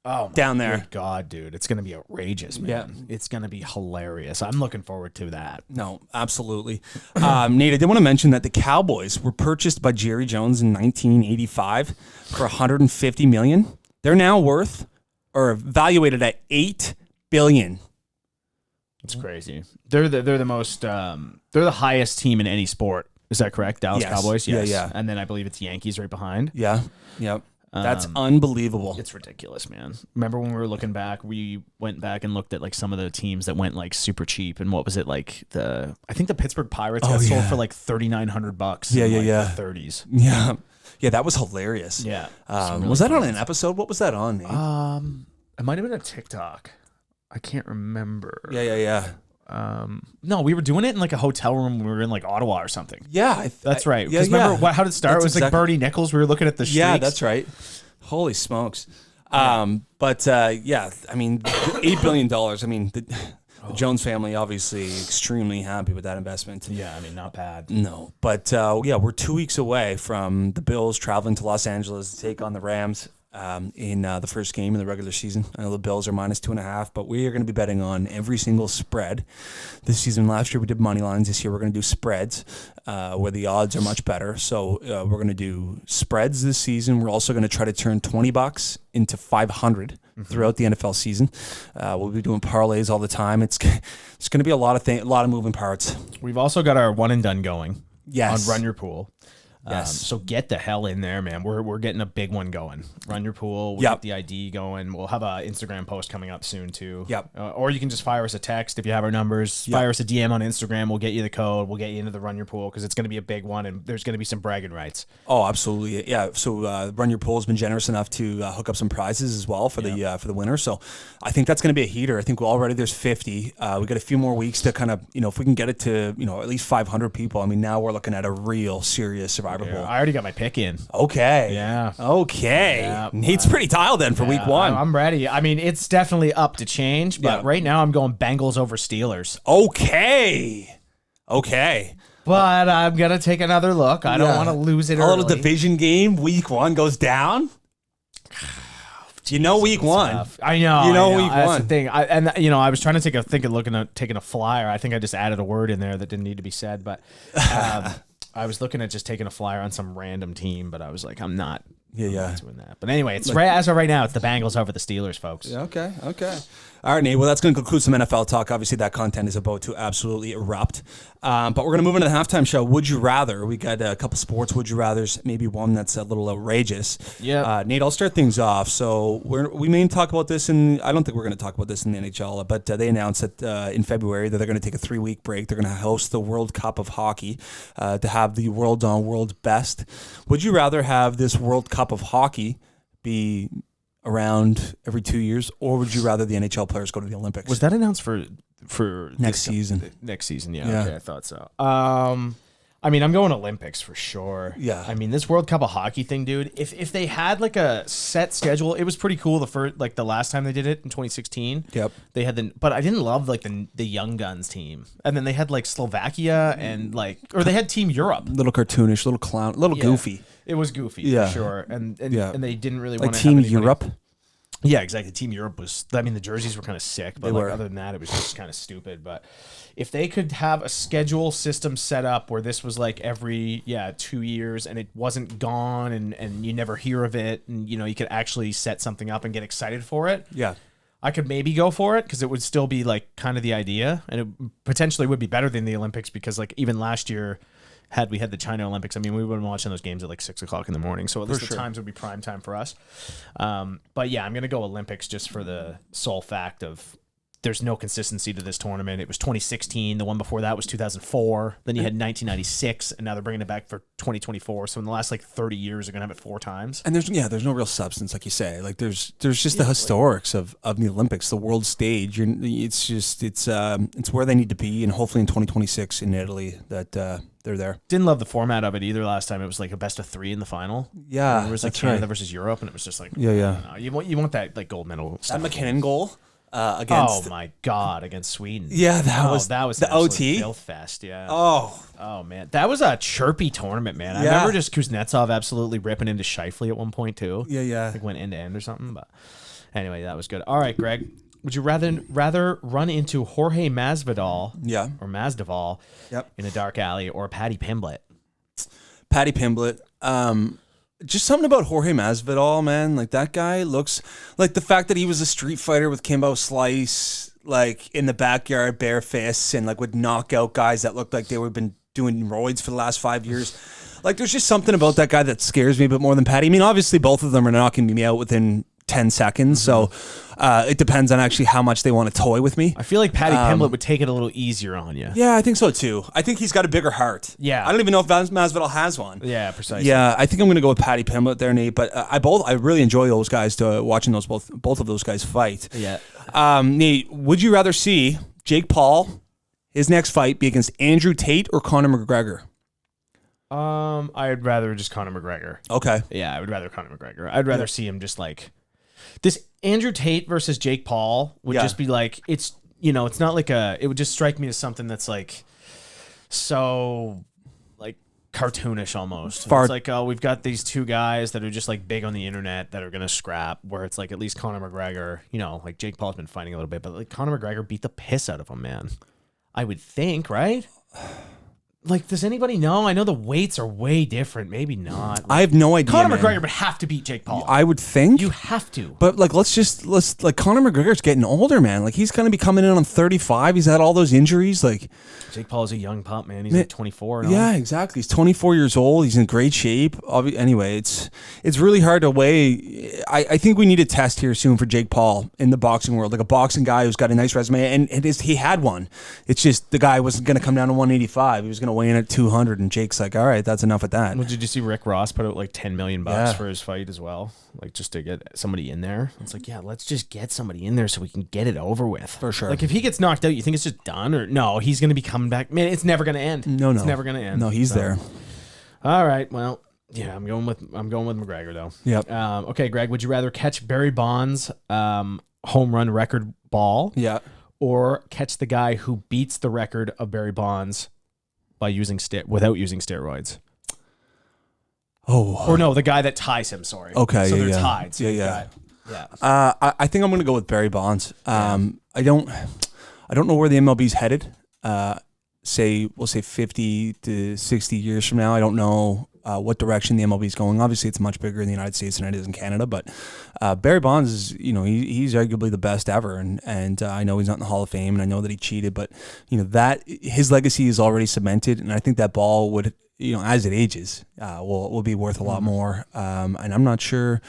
Speaker 2: Oh,
Speaker 1: down there.
Speaker 2: Good God, dude. It's going to be outrageous, man. Yeah. It's going to be hilarious. I'm looking forward to that.
Speaker 1: No, absolutely. Nate, I did want to mention that the Cowboys were purchased by Jerry Jones in 1985 for $150 million. They're now worth or evaluated at $8 billion.
Speaker 2: That's crazy. They're the most they're the highest team in any sport. Is that correct? Dallas Cowboys? Yes.
Speaker 1: Yeah.
Speaker 2: And then I believe it's Yankees right behind.
Speaker 1: Yeah. Yep. That's unbelievable.
Speaker 2: It's ridiculous, man. Remember when we were looking back, we went back and looked at like some of the teams that went like super cheap, and what was it like? I think the Pittsburgh Pirates got sold for like $3,900.
Speaker 1: Yeah,
Speaker 2: in
Speaker 1: yeah,
Speaker 2: like the 30s.
Speaker 1: Yeah, yeah, that was hilarious.
Speaker 2: Yeah,
Speaker 1: really was that on an episode? What was that on, Nate?
Speaker 2: It might have been a TikTok. I can't remember.
Speaker 1: Yeah.
Speaker 2: No, we were doing it in like a hotel room. We were in like Ottawa or something.
Speaker 1: Yeah,
Speaker 2: that's right. Because remember how did it start? It was like Bernie Nichols. We were looking at the streaks.
Speaker 1: Yeah, that's right. Holy smokes. But yeah, I mean, $8 billion. I mean, the Jones family obviously extremely happy with that investment.
Speaker 2: Yeah, I mean, not bad.
Speaker 1: No, but yeah, we're 2 weeks away from the Bills traveling to Los Angeles to take on the Rams. In the first game in the regular season. I know the Bills are -2.5, but we are going to be betting on every single spread this season. Last year we did money lines. This year we're going to do spreads where the odds are much better. So we're going to do spreads this season. We're also going to try to turn $20 into $500 throughout the NFL season. We'll be doing parlays all the time. It's going to be a lot of moving parts.
Speaker 2: We've also got our one and done going.
Speaker 1: Yes.
Speaker 2: On Run Your Pool.
Speaker 1: Yes.
Speaker 2: So get the hell in there, man. We're getting a big one going. Run your pool. We'll get the ID going. We'll have an Instagram post coming up soon too.
Speaker 1: Yep.
Speaker 2: Or you can just fire us a text if you have our numbers. Fire us a DM on Instagram. We'll get you the code. We'll get you into the Run Your Pool because it's going to be a big one and there's going to be some bragging rights.
Speaker 1: Oh, absolutely. Yeah. So Run Your Pool has been generous enough to hook up some prizes as well for the winner. So I think that's going to be a heater. I think already there's 50. We got a few more weeks to kind of, if we can get it to, at least 500 people. I mean, now we're looking at a real serious Survivor Pool.
Speaker 2: I already got my pick in.
Speaker 1: Okay.
Speaker 2: Yeah.
Speaker 1: Okay. Yeah. Nate's pretty dialed in for week one.
Speaker 2: I'm ready. I mean, it's definitely up to change, but right now I'm going Bengals over Steelers.
Speaker 1: Okay.
Speaker 2: But I'm going to take another look. I don't want to lose it early.
Speaker 1: A little division game. Week one goes down. Week one.
Speaker 2: Tough. I know.
Speaker 1: Week
Speaker 2: That's
Speaker 1: one.
Speaker 2: the thing. I was trying to taking a flyer. I think I just added a word in there that didn't need to be said, but I was looking at just taking a flyer on some random team, but I was like, I'm not doing that. But anyway, it's as of right now, it's the Bengals over the Steelers, folks.
Speaker 1: Yeah, okay. All right, Nate. Well, that's going to conclude some NFL talk. Obviously, that content is about to absolutely erupt. But we're going to move into the halftime show. Would you rather? We got a couple sports would you rathers, maybe one that's a little outrageous.
Speaker 2: Yeah.
Speaker 1: Nate, I'll start things off. So we may talk about this I don't think we're going to talk about this in the NHL, but they announced that in February that they're going to take a 3-week break. They're going to host the World Cup of Hockey to have the world's on world best. Would you rather have this World Cup of Hockey be around every 2 years, or would you rather the NHL players go to the Olympics?
Speaker 2: Was that announced for
Speaker 1: next season?
Speaker 2: Next season, yeah. Okay, I thought so. I mean, I'm going Olympics for sure.
Speaker 1: Yeah.
Speaker 2: I mean, this World Cup of Hockey thing, dude. If they had like a set schedule, it was pretty cool. The last time they did it in 2016.
Speaker 1: Yep.
Speaker 2: They had but I didn't love like the Young Guns team, and then they had like Slovakia and they had Team Europe.
Speaker 1: Little cartoonish, little clown, little goofy.
Speaker 2: It was goofy for sure, and they didn't really want to
Speaker 1: Team
Speaker 2: have
Speaker 1: Europe.
Speaker 2: Yeah, exactly. Team Europe was. I mean, the jerseys were kind of sick, but
Speaker 1: were.
Speaker 2: Other than that, it was just kind of stupid. But if they could have a schedule system set up where this was like every 2 years and it wasn't gone and you never hear of it, and you could actually set something up and get excited for it.
Speaker 1: Yeah.
Speaker 2: I could maybe go for it because it would still be like kind of the idea, and it potentially would be better than the Olympics because like even last year. Had we had the China Olympics, I mean, we would have been watching those games at like 6 o'clock in the morning. So at least the times would be prime time for us. But yeah, I'm going to go Olympics just for the sole fact of there's no consistency to this tournament. It was 2016. The one before that was 2004. Then you had 1996, and now they're bringing it back for 2024. So in the last like 30 years, they're going to have it 4 times.
Speaker 1: And there's no real substance, like you say. Like there's just the historics of the Olympics, the world stage. It's where they need to be, and hopefully in 2026 in Italy that they're there.
Speaker 2: Didn't love the format of it either last time. It was like a best of 3 in the final.
Speaker 1: Yeah,
Speaker 2: it was like Canada versus Europe, and it was just like You want that like gold medal stuff.
Speaker 1: That McKinnon goal. Against
Speaker 2: my God, against Sweden.
Speaker 1: Yeah, that was
Speaker 2: the
Speaker 1: OT
Speaker 2: filth fest. Yeah.
Speaker 1: Oh
Speaker 2: man, that was a chirpy tournament, man. I remember just Kuznetsov absolutely ripping into Scheifele at one point too.
Speaker 1: Yeah.
Speaker 2: I think went end to end or something. But anyway, that was good. All right, Greg, would you rather run into Jorge Masvidal? Or Masvidal? In a dark alley, or Paddy Pimblett?
Speaker 1: Paddy Pimblett. Just something about Jorge Masvidal, man. Like that guy looks like the fact that he was a street fighter with Kimbo Slice, like in the backyard, bare fists, and like would knock out guys that looked like they would been doing roids for the last 5 years. Like, there's just something about that guy that scares me a bit more than Patty. I mean, obviously, both of them are knocking me out within 10 seconds. So it depends on actually how much they want to toy with me.
Speaker 2: I feel like Patty Pimblett would take it a little easier on you.
Speaker 1: Yeah, I think so too. I think he's got a bigger heart.
Speaker 2: Yeah.
Speaker 1: I don't even know if Masvidal has one.
Speaker 2: Yeah, precisely.
Speaker 1: Yeah, I think I'm going to go with Patty Pimblett there, Nate. But I really enjoy those guys watching both of those guys fight.
Speaker 2: Yeah.
Speaker 1: Nate, would you rather see Jake Paul, his next fight, be against Andrew Tate or Conor McGregor?
Speaker 2: I'd rather just Conor McGregor.
Speaker 1: Okay.
Speaker 2: Yeah, I would rather Conor McGregor. I'd rather see him just like this. Andrew Tate versus Jake Paul would just be like, it's not like it would just strike me as something that's like so like cartoonish almost. It's like, oh, we've got these two guys that are just like big on the internet that are gonna scrap, where it's like at least Conor McGregor, like Jake Paul's been fighting a little bit, but like Conor McGregor beat the piss out of him, man. I would think, right? Like, does anybody know? I know the weights are way different. Maybe not.
Speaker 1: I have no idea.
Speaker 2: Conor McGregor would have to beat Jake Paul.
Speaker 1: I would think.
Speaker 2: You have to.
Speaker 1: But like, let's Conor McGregor's getting older, man. Like, he's going to be coming in on 35. He's had all those injuries. Like,
Speaker 2: Jake Paul is a young pup, man. He's like 24. And
Speaker 1: yeah, exactly. He's 24 years old. He's in great shape. Anyway, it's really hard to weigh. I think we need a test here soon for Jake Paul in the boxing world, like a boxing guy who's got a nice resume, and he had one. It's just the guy wasn't going to come down to 185. He was going to weigh in at 200, and Jake's like, all right, that's enough at that.
Speaker 2: Well, did you see Rick Ross put out like $10 million for his fight as well? Like, just to get somebody in there. It's like, yeah, let's just get somebody in there so we can get it over with.
Speaker 1: For sure.
Speaker 2: Like, if he gets knocked out, you think it's just done? Or no, he's going to be coming back. Man, it's never going to end.
Speaker 1: No.
Speaker 2: It's never going to end.
Speaker 1: No, he's there.
Speaker 2: All right, well, yeah, I'm going with McGregor, though.
Speaker 1: Yep.
Speaker 2: Okay, Greg, would you rather catch Barry Bonds' home run record ball?
Speaker 1: Yeah.
Speaker 2: Or catch the guy who beats the record of Barry Bonds by without using steroids?
Speaker 1: Oh.
Speaker 2: Or no, the guy that ties him, sorry.
Speaker 1: Okay,
Speaker 2: so
Speaker 1: yeah,
Speaker 2: they're
Speaker 1: yeah.
Speaker 2: tied. So
Speaker 1: Yeah.
Speaker 2: I
Speaker 1: I think I'm going to go with Barry Bonds. I don't know where the MLB's headed. We'll say 50 to 60 years from now. I don't know what direction the MLB is going. Obviously, it's much bigger in the United States than it is in Canada. But Barry Bonds is, he's arguably the best ever, and I know he's not in the Hall of Fame, and I know that he cheated, but that his legacy is already cemented, and I think that ball would, as it ages, will be worth a lot more. And I'm not sure.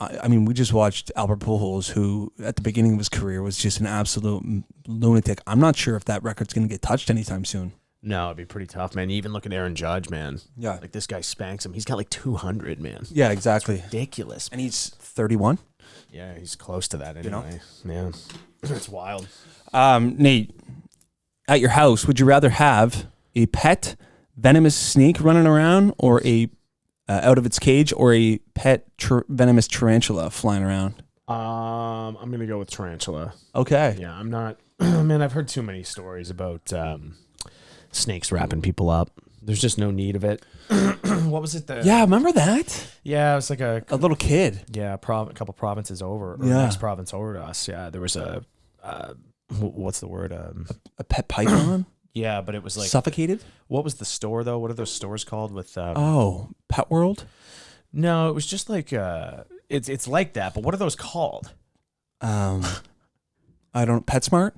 Speaker 1: I mean, we just watched Albert Pujols, who at the beginning of his career was just an absolute lunatic. I'm not sure if that record's going to get touched anytime soon.
Speaker 2: No, it'd be pretty tough, man. You even look at Aaron Judge, man.
Speaker 1: Yeah.
Speaker 2: Like, this guy spanks him. He's got like 200, man.
Speaker 1: Yeah, exactly.
Speaker 2: It's ridiculous.
Speaker 1: And he's 31.
Speaker 2: Yeah, he's close to that anyway. Yeah. It's wild.
Speaker 1: Nate, at your house, would you rather have a pet venomous snake running around, or a out of its cage, or a pet venomous tarantula flying around?
Speaker 2: I'm gonna go with tarantula.
Speaker 1: Okay.
Speaker 2: Yeah, I'm not. Man, I've heard too many stories about snakes wrapping people up. There's just no need of it. What was it?
Speaker 1: Yeah, remember that?
Speaker 2: Yeah, it was like a
Speaker 1: little kid.
Speaker 2: Yeah, a couple provinces over, or next province over to us. Yeah, there was a what's the word?
Speaker 1: A pet python.
Speaker 2: Yeah, but it was like
Speaker 1: suffocated.
Speaker 2: What was the store though? What are those stores called with?
Speaker 1: Pet World.
Speaker 2: No, it was just like it's like that. But what are those called?
Speaker 1: I don't. PetSmart.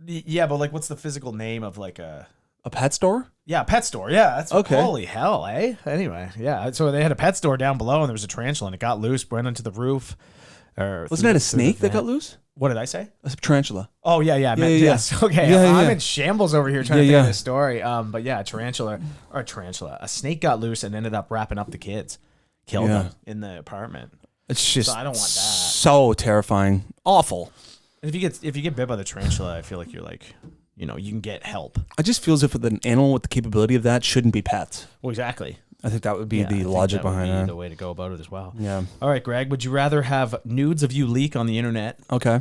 Speaker 2: Yeah, but like, what's the physical name of like a
Speaker 1: pet store?
Speaker 2: Yeah, pet store. Yeah, that's
Speaker 1: okay.
Speaker 2: Holy hell, eh? Anyway, yeah. So they had a pet store down below, and there was a tarantula, and it got loose, went onto the roof.
Speaker 1: Wasn't that a snake that got loose?
Speaker 2: What did I say?
Speaker 1: A tarantula.
Speaker 2: Oh yeah. Yes. Okay. I'm in shambles over here trying to think of this story. But yeah, a snake got loose and ended up wrapping up the kids, killed them in the apartment.
Speaker 1: It's just,
Speaker 2: so I don't want that.
Speaker 1: So terrifying, awful.
Speaker 2: And if you get bit by the tarantula, I feel like you're like, you can get help.
Speaker 1: I just feel as if an animal with the capability of that shouldn't be pets.
Speaker 2: Well, exactly.
Speaker 1: I think that would be the logic behind that.
Speaker 2: The way to go about it as well.
Speaker 1: Yeah.
Speaker 2: All right, Greg, would you rather have nudes of you leak on the internet?
Speaker 1: Okay.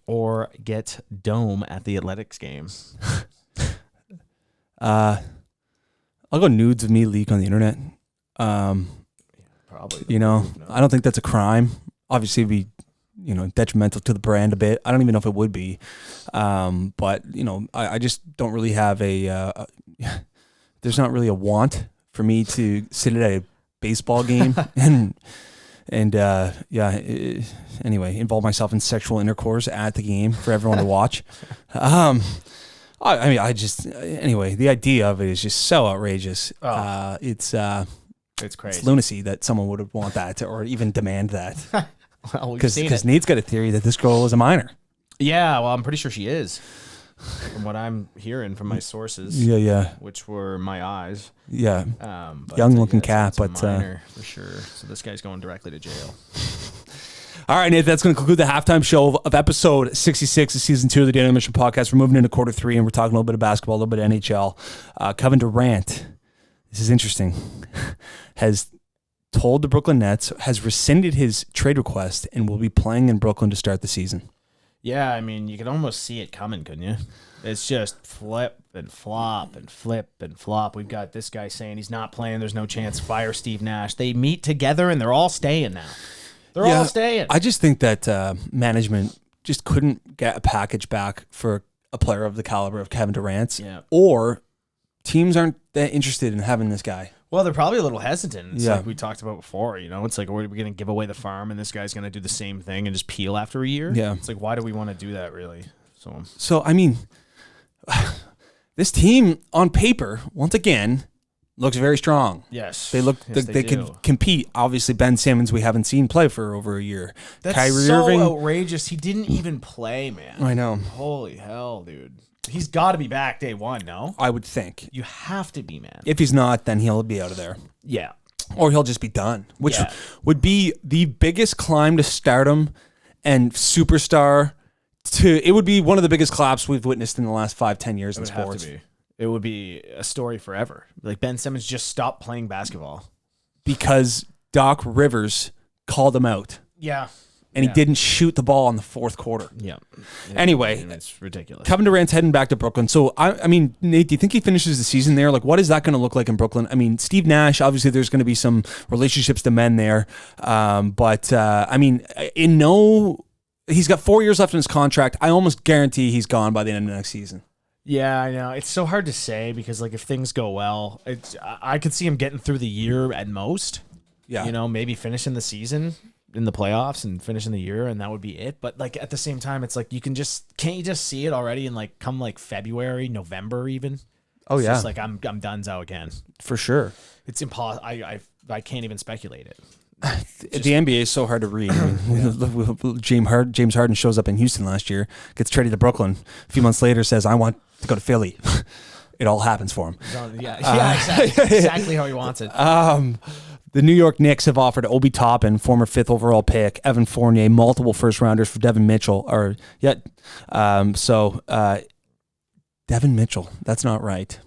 Speaker 2: Or get dome at the athletics game?
Speaker 1: I'll go nudes of me leak on the internet.
Speaker 2: Probably.
Speaker 1: I don't think that's a crime. Obviously, it'd be, detrimental to the brand a bit. I don't even know if it would be. But, I just don't really have there's not really a want for me to sit at a baseball game anyway, involve myself in sexual intercourse at the game for everyone to watch. I mean, anyway, the idea of it is just so outrageous. It's
Speaker 2: crazy.
Speaker 1: It's lunacy that someone would want that or even demand that.
Speaker 2: Well,
Speaker 1: Because Nate's got a theory that this girl is a minor.
Speaker 2: Yeah, well, I'm pretty sure she is. From what I'm hearing from my sources.
Speaker 1: Yeah.
Speaker 2: Which were my eyes.
Speaker 1: Yeah.
Speaker 2: But,
Speaker 1: Young looking cat,
Speaker 2: it's a
Speaker 1: but
Speaker 2: minor, for sure. So this guy's going directly to jail.
Speaker 1: All right, Nate, that's going to conclude the halftime show of episode 66 of season 2 of the Intermission podcast. We're moving into quarter 3, and we're talking a little bit of basketball, a little bit of NHL. Kevin Durant, this is interesting, has told the Brooklyn Nets, has rescinded his trade request, and will be playing in Brooklyn to start the season.
Speaker 2: Yeah, I mean, you could almost see it coming, couldn't you? It's just flip and flop and flip and flop. We've got this guy saying he's not playing, there's no chance, fire Steve Nash. They meet together, and they're all staying now. They're all staying.
Speaker 1: I just think that management just couldn't get a package back for a player of the caliber of Kevin Durant.
Speaker 2: Yeah.
Speaker 1: Or teams aren't that interested in having this guy.
Speaker 2: Well, they're probably a little hesitant. It's like we talked about before, It's like, we're going to give away the farm, and this guy's going to do the same thing and just peel after a year.
Speaker 1: Yeah.
Speaker 2: It's like, why do we want to do that, really?
Speaker 1: So I mean, this team on paper, once again, looks very strong.
Speaker 2: Yes.
Speaker 1: They look they can compete. Obviously, Ben Simmons, we haven't seen play for over a year.
Speaker 2: That's
Speaker 1: Kyrie
Speaker 2: so
Speaker 1: Irving,
Speaker 2: outrageous. He didn't even play, man.
Speaker 1: I know.
Speaker 2: Holy hell, dude. He's got to be back day one, no?
Speaker 1: I would think.
Speaker 2: You have to be, man.
Speaker 1: If he's not, then he'll be out of there.
Speaker 2: Yeah.
Speaker 1: Or he'll just be done, which would be the biggest climb to stardom and superstar. It would be one of the biggest collapses we've witnessed in the last 5-10 years in sports.
Speaker 2: It would be a story forever. Like, Ben Simmons just stopped playing basketball.
Speaker 1: Because Doc Rivers called him out.
Speaker 2: Yeah.
Speaker 1: And he didn't shoot the ball in the fourth quarter.
Speaker 2: Yeah.
Speaker 1: Anyway.
Speaker 2: It's ridiculous.
Speaker 1: Kevin Durant's heading back to Brooklyn. So, I mean, Nate, do you think he finishes the season there? Like, what is that going to look like in Brooklyn? I mean, Steve Nash, obviously there's going to be some relationships to mend there. But I mean, he's got 4 years left in his contract. I almost guarantee he's gone by the end of next season.
Speaker 2: Yeah, I know. It's so hard to say because, like, if things go well, I could see him getting through the year at most.
Speaker 1: Yeah.
Speaker 2: Maybe finishing the season in the playoffs and finishing the year, and that would be it. But, like, at the same time, it's like can't you just see it already in, like, come, like, February, November even?
Speaker 1: Oh,
Speaker 2: it's
Speaker 1: just
Speaker 2: like, I'm donezo again.
Speaker 1: For sure.
Speaker 2: It's impossible. I can't even speculate it.
Speaker 1: The NBA is so hard to read. I mean, James Harden shows up in Houston last year, gets traded to Brooklyn. A few months later, says, I want to go to Philly. It all happens for him.
Speaker 2: Exactly how he wants it.
Speaker 1: The New York Knicks have offered Obi Toppin, former 5th overall pick, Evan Fournier, multiple first rounders for Devin Mitchell. Devin Mitchell, that's not right.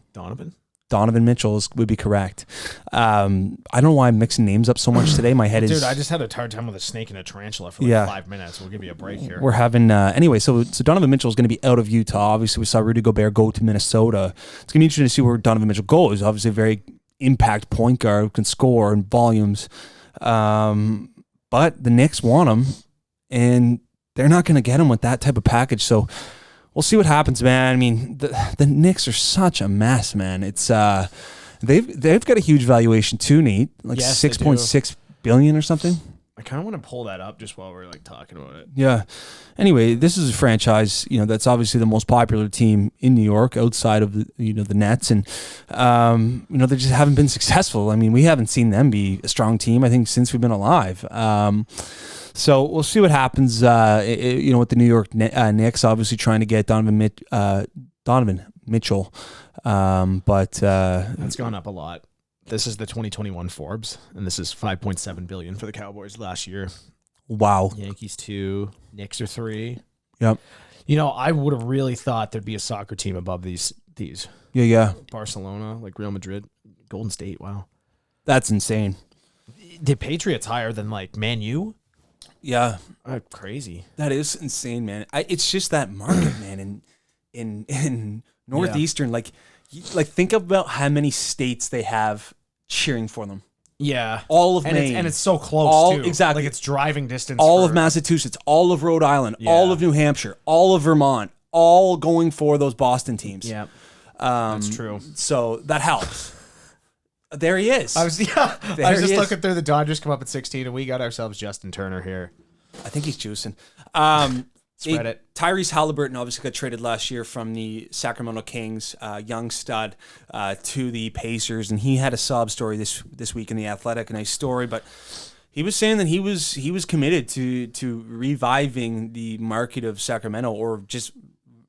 Speaker 1: Donovan Mitchell would be correct. I don't know why I'm mixing names up so much today. My head is...
Speaker 2: Dude, I just had a hard time with a snake and a tarantula for 5 minutes. We'll give you a break here.
Speaker 1: We're having... anyway, so Donovan Mitchell is going to be out of Utah. Obviously, we saw Rudy Gobert go to Minnesota. It's going to be interesting to see where Donovan Mitchell goes. Obviously, a very impact point guard who can score in volumes. But the Knicks want him, and they're not going to get him with that type of package. So... we'll see what happens, man. I mean, the Knicks are such a mess, man. It's they've got a huge valuation too, Nate. Like $6.6 billion or something.
Speaker 2: I kind of want to pull that up just while we're like talking about it.
Speaker 1: Yeah. Anyway, this is a franchise, that's obviously the most popular team in New York outside of the Nets, and they just haven't been successful. I mean, we haven't seen them be a strong team, I think, since we've been alive. So we'll see what happens, with the New York Knicks, obviously trying to get Donovan Mitchell. But
Speaker 2: that's gone up a lot. This is the 2021 Forbes, and this is $5.7 billion for the Cowboys last year.
Speaker 1: Wow.
Speaker 2: Yankees 2, Knicks are 3.
Speaker 1: Yep.
Speaker 2: I would have really thought there'd be a soccer team above these.
Speaker 1: Yeah.
Speaker 2: Barcelona, like Real Madrid, Golden State. Wow.
Speaker 1: That's insane.
Speaker 2: The Patriots higher than like Man U?
Speaker 1: Yeah.
Speaker 2: Crazy.
Speaker 1: That is insane, man. It's just that market, man, in Northeastern, like think about how many states they have cheering for them.
Speaker 2: Yeah.
Speaker 1: All of Maine.
Speaker 2: And it's so close, too.
Speaker 1: Exactly.
Speaker 2: Like, it's driving distance.
Speaker 1: All of Massachusetts, all of Rhode Island, all of New Hampshire, all of Vermont, all going for those Boston teams.
Speaker 2: Yeah. That's true.
Speaker 1: So that helps. There he is.
Speaker 2: I was just looking through the Dodgers come up at 16, and we got ourselves Justin Turner here.
Speaker 1: I think he's juicing.
Speaker 2: Spread it.
Speaker 1: Tyrese Halliburton obviously got traded last year from the Sacramento Kings, young stud, to the Pacers, and he had a sob story this week in the Athletic, a nice story, but he was saying that he was committed to reviving the market of Sacramento, or just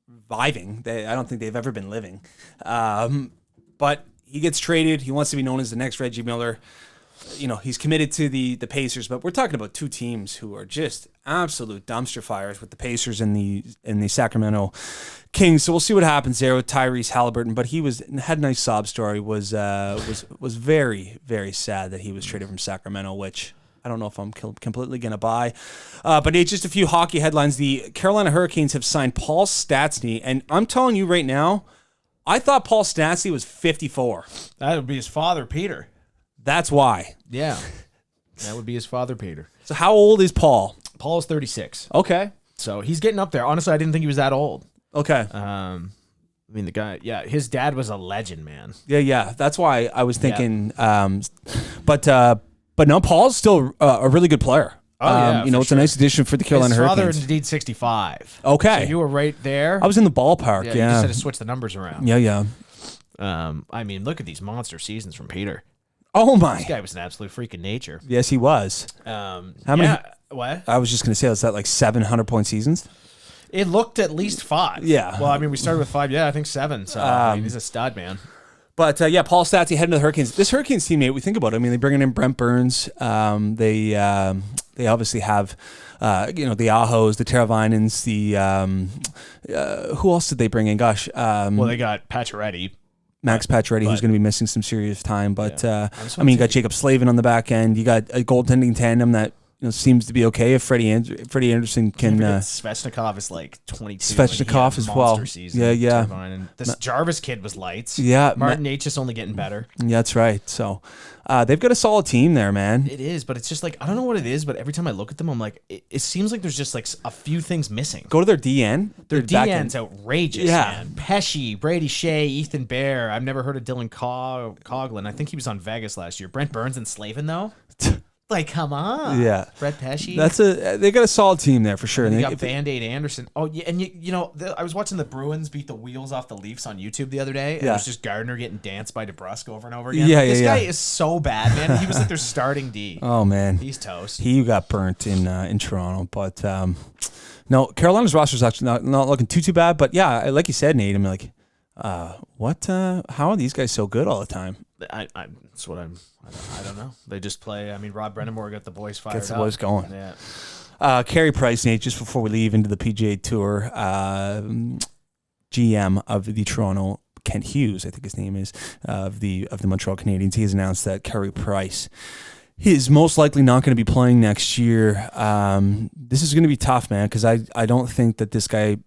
Speaker 1: reviving. I don't think they've ever been living, but he gets traded. He wants to be known as the next Reggie Miller. He's committed to the Pacers, but we're talking about two teams who are just absolute dumpster fires, with the Pacers and the Sacramento Kings. So we'll see what happens there with Tyrese Halliburton. But he had a nice sob story. Was very, very sad that he was traded from Sacramento, which I don't know if I'm completely going to buy. But it's just a few hockey headlines. The Carolina Hurricanes have signed Paul Stastny, and I'm telling you right now, I thought Paul Stastny was 54.
Speaker 2: That would be his father, Peter.
Speaker 1: That's why.
Speaker 2: Yeah. That would be his father, Peter.
Speaker 1: So how old is Paul?
Speaker 2: Paul's 36.
Speaker 1: Okay.
Speaker 2: So he's getting up there. Honestly, I didn't think he was that old.
Speaker 1: Okay.
Speaker 2: I mean, the guy, his dad was a legend, man.
Speaker 1: Yeah. That's why I was thinking. But no, Paul's still a really good player.
Speaker 2: Oh, yeah,
Speaker 1: it's a nice addition for the Carolina Hurricanes.
Speaker 2: His father indeed 65.
Speaker 1: Okay.
Speaker 2: So you were right there.
Speaker 1: I was in the ballpark,
Speaker 2: You just had to switch the numbers around.
Speaker 1: Yeah.
Speaker 2: I mean, look at these monster seasons from Peter.
Speaker 1: Oh, my.
Speaker 2: This guy was an absolute freak of nature.
Speaker 1: Yes, he was.
Speaker 2: How
Speaker 1: many?
Speaker 2: What?
Speaker 1: I was just going to say, was that like 700-point seasons?
Speaker 2: It looked at least 5.
Speaker 1: Yeah.
Speaker 2: Well, I mean, we started with 5. Yeah, I think 7. So I mean, he's a stud, man.
Speaker 1: But Paul Stastny heading to the Hurricanes. This Hurricanes teammate, we think about it. I mean, they bring in Brent Burns. They obviously have, the Ahos, the Teravainens, the who else did they bring in? Gosh.
Speaker 2: Well, they got Pacioretty.
Speaker 1: Max Pacioretty, who's going to be missing some serious time. But, you got Jacob Slavin on the back end. You got a goaltending tandem that seems to be okay if Freddie Anderson can.
Speaker 2: Svechnikov is like 22.
Speaker 1: Svechnikov as well.
Speaker 2: Season,
Speaker 1: yeah.
Speaker 2: And this Jarvis kid was lights.
Speaker 1: Yeah.
Speaker 2: Martin H is only getting better.
Speaker 1: Yeah, that's right. So they've got a solid team there, man.
Speaker 2: It is, but it's just like, I don't know what it is, but every time I look at them, I'm like, it seems like there's just like a few things missing.
Speaker 1: Go to their DN.
Speaker 2: Their DN's outrageous, man. Pesci, Brady Shea, Ethan Bear. I've never heard of Dylan Coughlin. I think he was on Vegas last year. Brent Burns and Slavin, though. Like, come on.
Speaker 1: Yeah.
Speaker 2: Brett Pesci.
Speaker 1: They got a solid team there for sure.
Speaker 2: And they got Band-Aid Anderson. Oh, yeah. And, I was watching the Bruins beat the wheels off the Leafs on YouTube the other day. And it was just Gardner getting danced by DeBrusque over and over again. This guy is so bad, man. He was like their starting D.
Speaker 1: Oh, man.
Speaker 2: He's toast.
Speaker 1: He got burnt in Toronto. But, no, Carolina's roster is actually not looking too bad. But, yeah, like you said, Nate, I'm like, what? How are these guys so good all the time?
Speaker 2: That's what I don't know. They just play. I mean, Rob Brennamore got the boys fired up.
Speaker 1: Gets the boys going.
Speaker 2: Yeah.
Speaker 1: Carey Price, Nate, just before we leave into the PGA Tour, GM of the Toronto, Kent Hughes, I think his name is, of the Montreal Canadiens. He has announced that Carey Price is most likely not going to be playing next year. This is going to be tough, man, because I don't think that this guy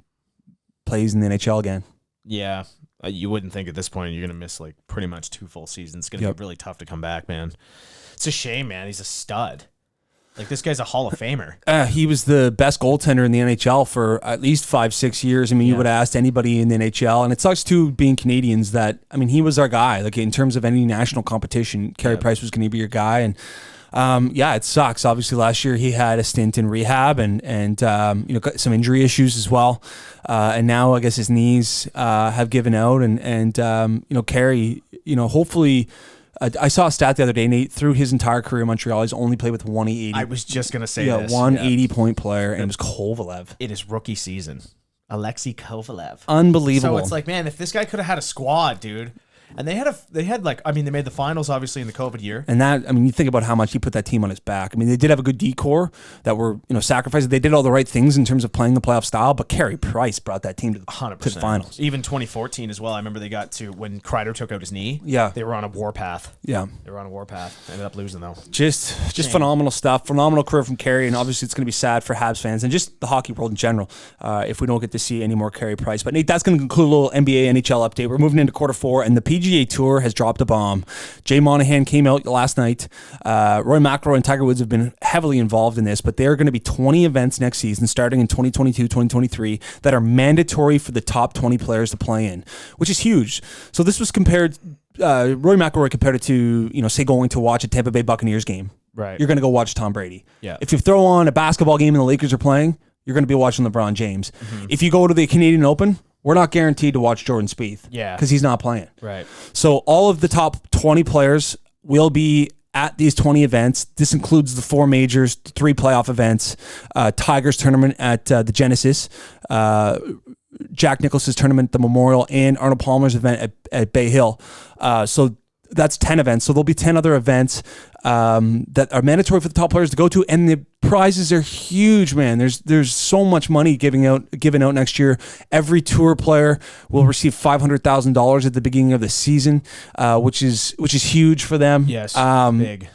Speaker 1: plays in the NHL again.
Speaker 2: Yeah. You wouldn't think at this point you're going to miss like pretty much 2 full seasons. It's going to be really tough to come back, man. It's a shame, man. He's a stud. Like, this guy's a Hall of Famer.
Speaker 1: He was the best goaltender in the NHL for at least 5-6 years. I mean, you would have asked anybody in the NHL. And it sucks, too, being Canadians that, I mean, he was our guy. Like, in terms of any national competition, Carey Price was going to be your guy. And, it sucks. Obviously, last year he had a stint in rehab and got some injury issues as well. And now I guess his knees have given out. And Carey, hopefully, I saw a stat the other day, Nate, through his entire career in Montreal, he's only played with 180.
Speaker 2: I was just going to say this.
Speaker 1: 180-point player, and it was Kovalev.
Speaker 2: It is rookie season. Alexei Kovalev.
Speaker 1: Unbelievable.
Speaker 2: So it's like, man, if this guy could have had a squad, dude. And they made the finals obviously in the COVID year.
Speaker 1: And that, I mean, you think about how much he put that team on his back. I mean, they did have a good decor that were, sacrificed. They did all the right things in terms of playing the playoff style, but Carey Price brought that team to the
Speaker 2: 100%.
Speaker 1: Finals.
Speaker 2: Even 2014 as well. I remember they got to when Kreider took out his knee.
Speaker 1: Yeah.
Speaker 2: They were on a warpath.
Speaker 1: Yeah.
Speaker 2: They were on a warpath. Ended up losing though.
Speaker 1: Just phenomenal stuff. Phenomenal career from Carey, and obviously it's going to be sad for Habs fans and just the hockey world in general if we don't get to see any more Carey Price. But Nate, that's going to conclude a little NBA NHL update. We're moving into quarter 4, and the PGA Tour has dropped a bomb. Jay Monahan came out last night. Roy McIlroy and Tiger Woods have been heavily involved in this, but there are going to be 20 events next season starting in 2022, 2023 that are mandatory for the top 20 players to play in, which is huge. So this was compared, Roy McIlroy compared it to, say going to watch a Tampa Bay Buccaneers game.
Speaker 2: Right.
Speaker 1: You're going to go watch Tom Brady.
Speaker 2: Yeah.
Speaker 1: If you throw on a basketball game and the Lakers are playing, you're going to be watching LeBron James. If you go to the Canadian Open, we're not guaranteed to watch Jordan Spieth.
Speaker 2: Yeah.
Speaker 1: Because he's not playing.
Speaker 2: Right.
Speaker 1: So all of the top 20 players will be at these 20 events. This includes the 4 majors, 3 playoff events, Tiger's tournament at the Genesis, Jack Nicklaus's tournament at the Memorial, and Arnold Palmer's event at Bay Hill. So that's 10 events. So there'll be 10 other events that are mandatory for the top players to go to, and the prizes are huge, man. There's so much money given out next year. Every tour player will receive $500,000 at the beginning of the season, which is huge for them.
Speaker 2: Yes, big.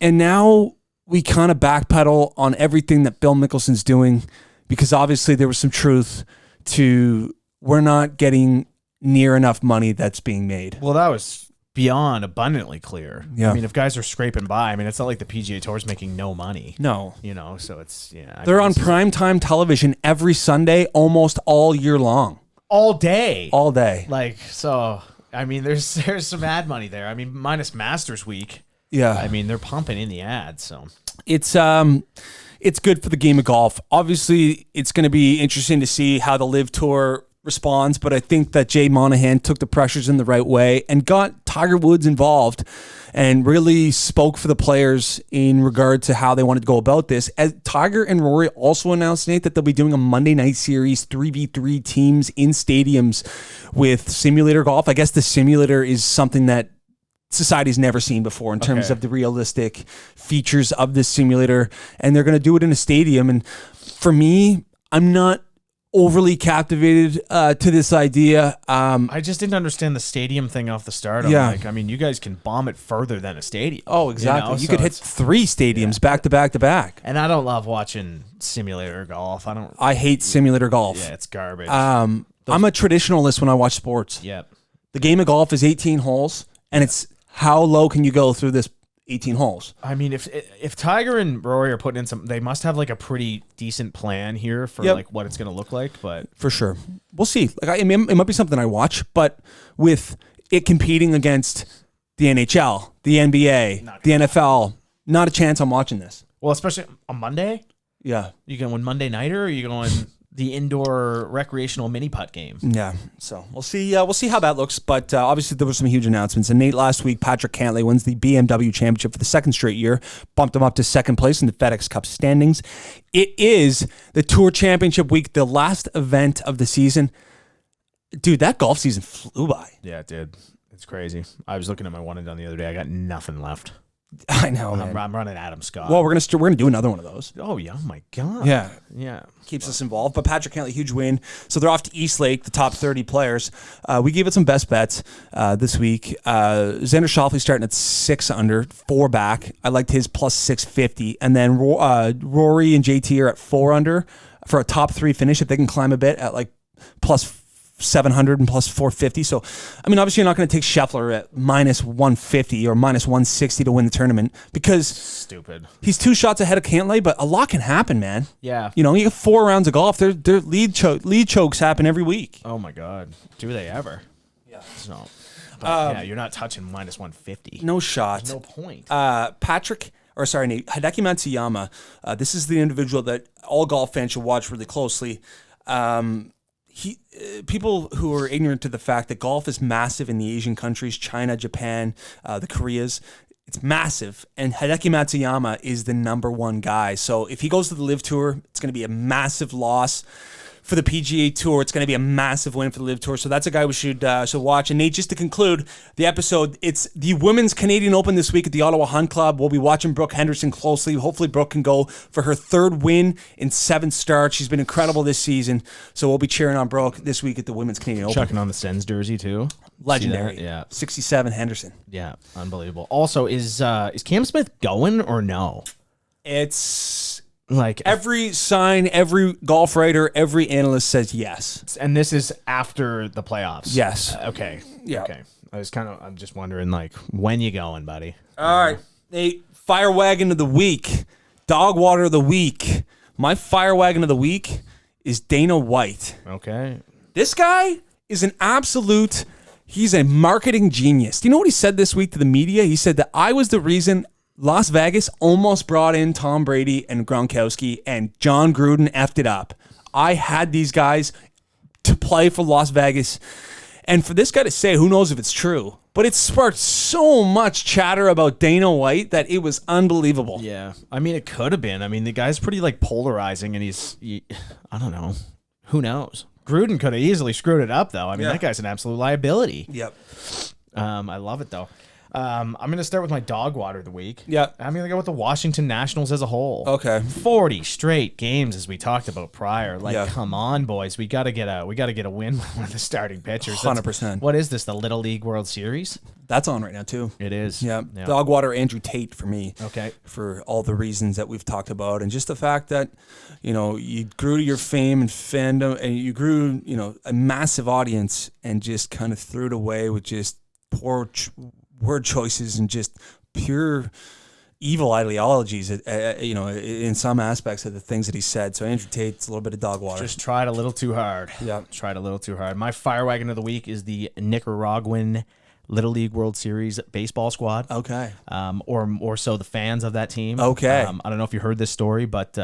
Speaker 1: And now we kind of backpedal on everything that Bill Mickelson's doing, because obviously there was some truth to we're not getting near enough money that's being made.
Speaker 2: Well, that was beyond abundantly clear.
Speaker 1: Yeah.
Speaker 2: I mean, if guys are scraping by, I mean, it's not like the PGA Tour's making no money.
Speaker 1: No.
Speaker 2: So it's,
Speaker 1: They're on primetime television every Sunday, almost all year long.
Speaker 2: all day.
Speaker 1: All day.
Speaker 2: Like, so, I mean, there's some ad money there. I mean, minus Masters Week.
Speaker 1: Yeah.
Speaker 2: I mean, they're pumping in the ads, so.
Speaker 1: It's good for the game of golf. Obviously, it's going to be interesting to see how the LIV Tour responds, but I think that Jay Monahan took the pressures in the right way and got Tiger Woods involved and really spoke for the players in regard to how they wanted to go about this. As Tiger and Rory also announced, Nate, that they'll be doing a Monday night series, 3v3 teams in stadiums with simulator golf. I guess the simulator is something that society's never seen before in terms of the realistic features of this simulator, and they're going to do it in a stadium. And for me, I'm not overly captivated to this idea.
Speaker 2: I just didn't understand the stadium thing off the start. I'm like, I mean, you guys can bomb it further than a stadium.
Speaker 1: Oh, exactly. You
Speaker 2: So
Speaker 1: could hit 3 stadiums back to back to back.
Speaker 2: And I don't love watching simulator golf.
Speaker 1: I hate simulator golf.
Speaker 2: Yeah, it's garbage.
Speaker 1: I'm a traditionalist when I watch sports.
Speaker 2: Yep.
Speaker 1: The game of golf is 18 holes, and it's how low can you go through this 18 holes?
Speaker 2: I mean, if Tiger and Rory are putting in some, they must have like a pretty decent plan here for like what it's going to look like. But
Speaker 1: for sure, we'll see. Like, I mean, it might be something I watch, but with it competing against the NHL, the NBA, the NFL, not a chance I'm watching this.
Speaker 2: Well, especially on Monday.
Speaker 1: Yeah,
Speaker 2: you going Monday nighter, or are you going the indoor recreational mini putt game?
Speaker 1: Yeah, so we'll see. We'll see how that looks. But obviously, there were some huge announcements. And Nate, last week, Patrick Cantlay wins the BMW Championship for the 2nd straight year, bumped him up to 2nd place in the FedEx Cup standings. It is the Tour Championship week, the last event of the season. Dude, that golf season flew by.
Speaker 2: Yeah, it did. It's crazy. I was looking at my one and done the other day. I got nothing left.
Speaker 1: I know, man.
Speaker 2: I'm running Adam Scott.
Speaker 1: Well, we're gonna do another one of those.
Speaker 2: Oh yeah! Oh my god!
Speaker 1: Yeah. Keeps us involved. But Patrick Cantlay, huge win. So they're off to Eastlake, the top 30 players. We gave it some best bets this week. Xander Schauffele starting at 6 under, 4 back. I liked his plus 650, and then Rory and JT are at 4 under for a top 3 finish if they can climb a bit at like plus 700 and plus 450. So, I mean, obviously you're not going to take Scheffler at minus 150 or minus 160 to win the tournament because
Speaker 2: stupid.
Speaker 1: He's 2 shots ahead of Cantlay, but a lot can happen, man.
Speaker 2: Yeah.
Speaker 1: You know, you get 4 rounds of golf. Their lead chokes happen every week.
Speaker 2: Oh my God. Do they ever?
Speaker 1: Yeah.
Speaker 2: So, yeah, you're not touching minus 150.
Speaker 1: No shot.
Speaker 2: There's no point.
Speaker 1: Hideki Matsuyama. This is the individual that all golf fans should watch really closely. People who are ignorant to the fact that golf is massive in the Asian countries, China, Japan, the Koreas, it's massive. And Hideki Matsuyama is the number 1 guy. So if he goes to the LIV Tour, it's going to be a massive loss. For the PGA Tour, it's going to be a massive win for the LIV Tour. So that's a guy we should watch. And Nate, just to conclude the episode, it's the Women's Canadian Open this week at the Ottawa Hunt Club. We'll be watching Brooke Henderson closely. Hopefully Brooke can go for her 3rd win in 7 starts. She's been incredible this season. So we'll be cheering on Brooke this week at the Women's Canadian Open.
Speaker 2: Checking on the Sens jersey too.
Speaker 1: Legendary.
Speaker 2: Yeah.
Speaker 1: 67 Henderson.
Speaker 2: Yeah, unbelievable. Also, is Cam Smith going or no?
Speaker 1: It's
Speaker 2: like
Speaker 1: every sign, every golf writer, every analyst says yes.
Speaker 2: And this is after the playoffs.
Speaker 1: Yes.
Speaker 2: Okay.
Speaker 1: Yeah.
Speaker 2: Okay. I'm just wondering, like, when you going, buddy?
Speaker 1: All right. Nate, fire wagon of the week, dog water of the week. My fire wagon of the week is Dana White.
Speaker 2: Okay.
Speaker 1: This guy is he's a marketing genius. Do you know what he said this week to the media? He said that I was the reason Las Vegas almost brought in Tom Brady and Gronkowski, and John Gruden effed it up. I had these guys to play for Las Vegas, and for this guy to say, who knows if it's true, but it sparked so much chatter about Dana White that it was unbelievable.
Speaker 2: Yeah. I mean, it could have been. I mean, the guy's pretty like polarizing, and I don't know. Who knows? Gruden could have easily screwed it up, though. I mean, that guy's an absolute liability.
Speaker 1: Yep.
Speaker 2: I love it, though. I'm going to start with my dog water of the week.
Speaker 1: Yeah.
Speaker 2: I'm going to go with the Washington Nationals as a whole.
Speaker 1: Okay.
Speaker 2: 40 straight games, as we talked about prior. Like, come on, boys. We got to get a win with one of the starting pitchers.
Speaker 1: 100%.
Speaker 2: What is this, the Little League World Series?
Speaker 1: That's on right now, too.
Speaker 2: It is.
Speaker 1: Yeah. Dog water, Andrew Tate for me.
Speaker 2: Okay.
Speaker 1: For all the reasons that we've talked about. And just the fact that, you grew to your fame and fandom, and you grew, a massive audience, and just kind of threw it away with just poor word choices and just pure evil ideologies, in some aspects of the things that he said. So Andrew Tate's a little bit of dog water.
Speaker 2: Just tried a little too hard.
Speaker 1: Yeah.
Speaker 2: Tried a little too hard. My fire wagon of the week is the Nicaraguan Little League World Series baseball squad.
Speaker 1: Okay.
Speaker 2: Or more so the fans of that team.
Speaker 1: Okay.
Speaker 2: I don't know if you heard this story, but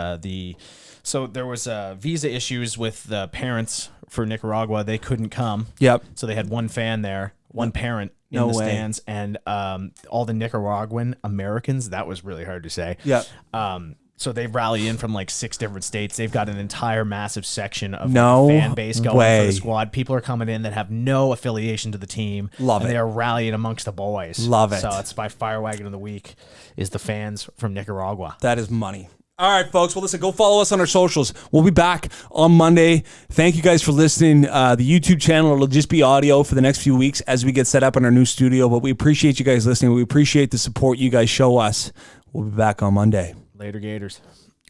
Speaker 2: so there was visa issues with the parents for Nicaragua. They couldn't come.
Speaker 1: Yep.
Speaker 2: So they had one fan there, one parent in
Speaker 1: No
Speaker 2: the
Speaker 1: way.
Speaker 2: stands, and all the Nicaraguan Americans. That was really hard to say.
Speaker 1: Yeah.
Speaker 2: So they've rallied in from like 6 different states. They've got an entire massive section of
Speaker 1: No
Speaker 2: fan base going
Speaker 1: way.
Speaker 2: for the squad. People are coming in that have no affiliation to the team.
Speaker 1: Love
Speaker 2: and
Speaker 1: it.
Speaker 2: They are rallying amongst the boys.
Speaker 1: Love it.
Speaker 2: So it's my fire wagon of the week is the fans from Nicaragua.
Speaker 1: That is money. All right, folks. Well, listen, go follow us on our socials. We'll be back on Monday. Thank you guys for listening. The YouTube channel will just be audio for the next few weeks as we get set up in our new studio. But we appreciate you guys listening. We appreciate the support you guys show us. We'll be back on Monday.
Speaker 2: Later, Gators.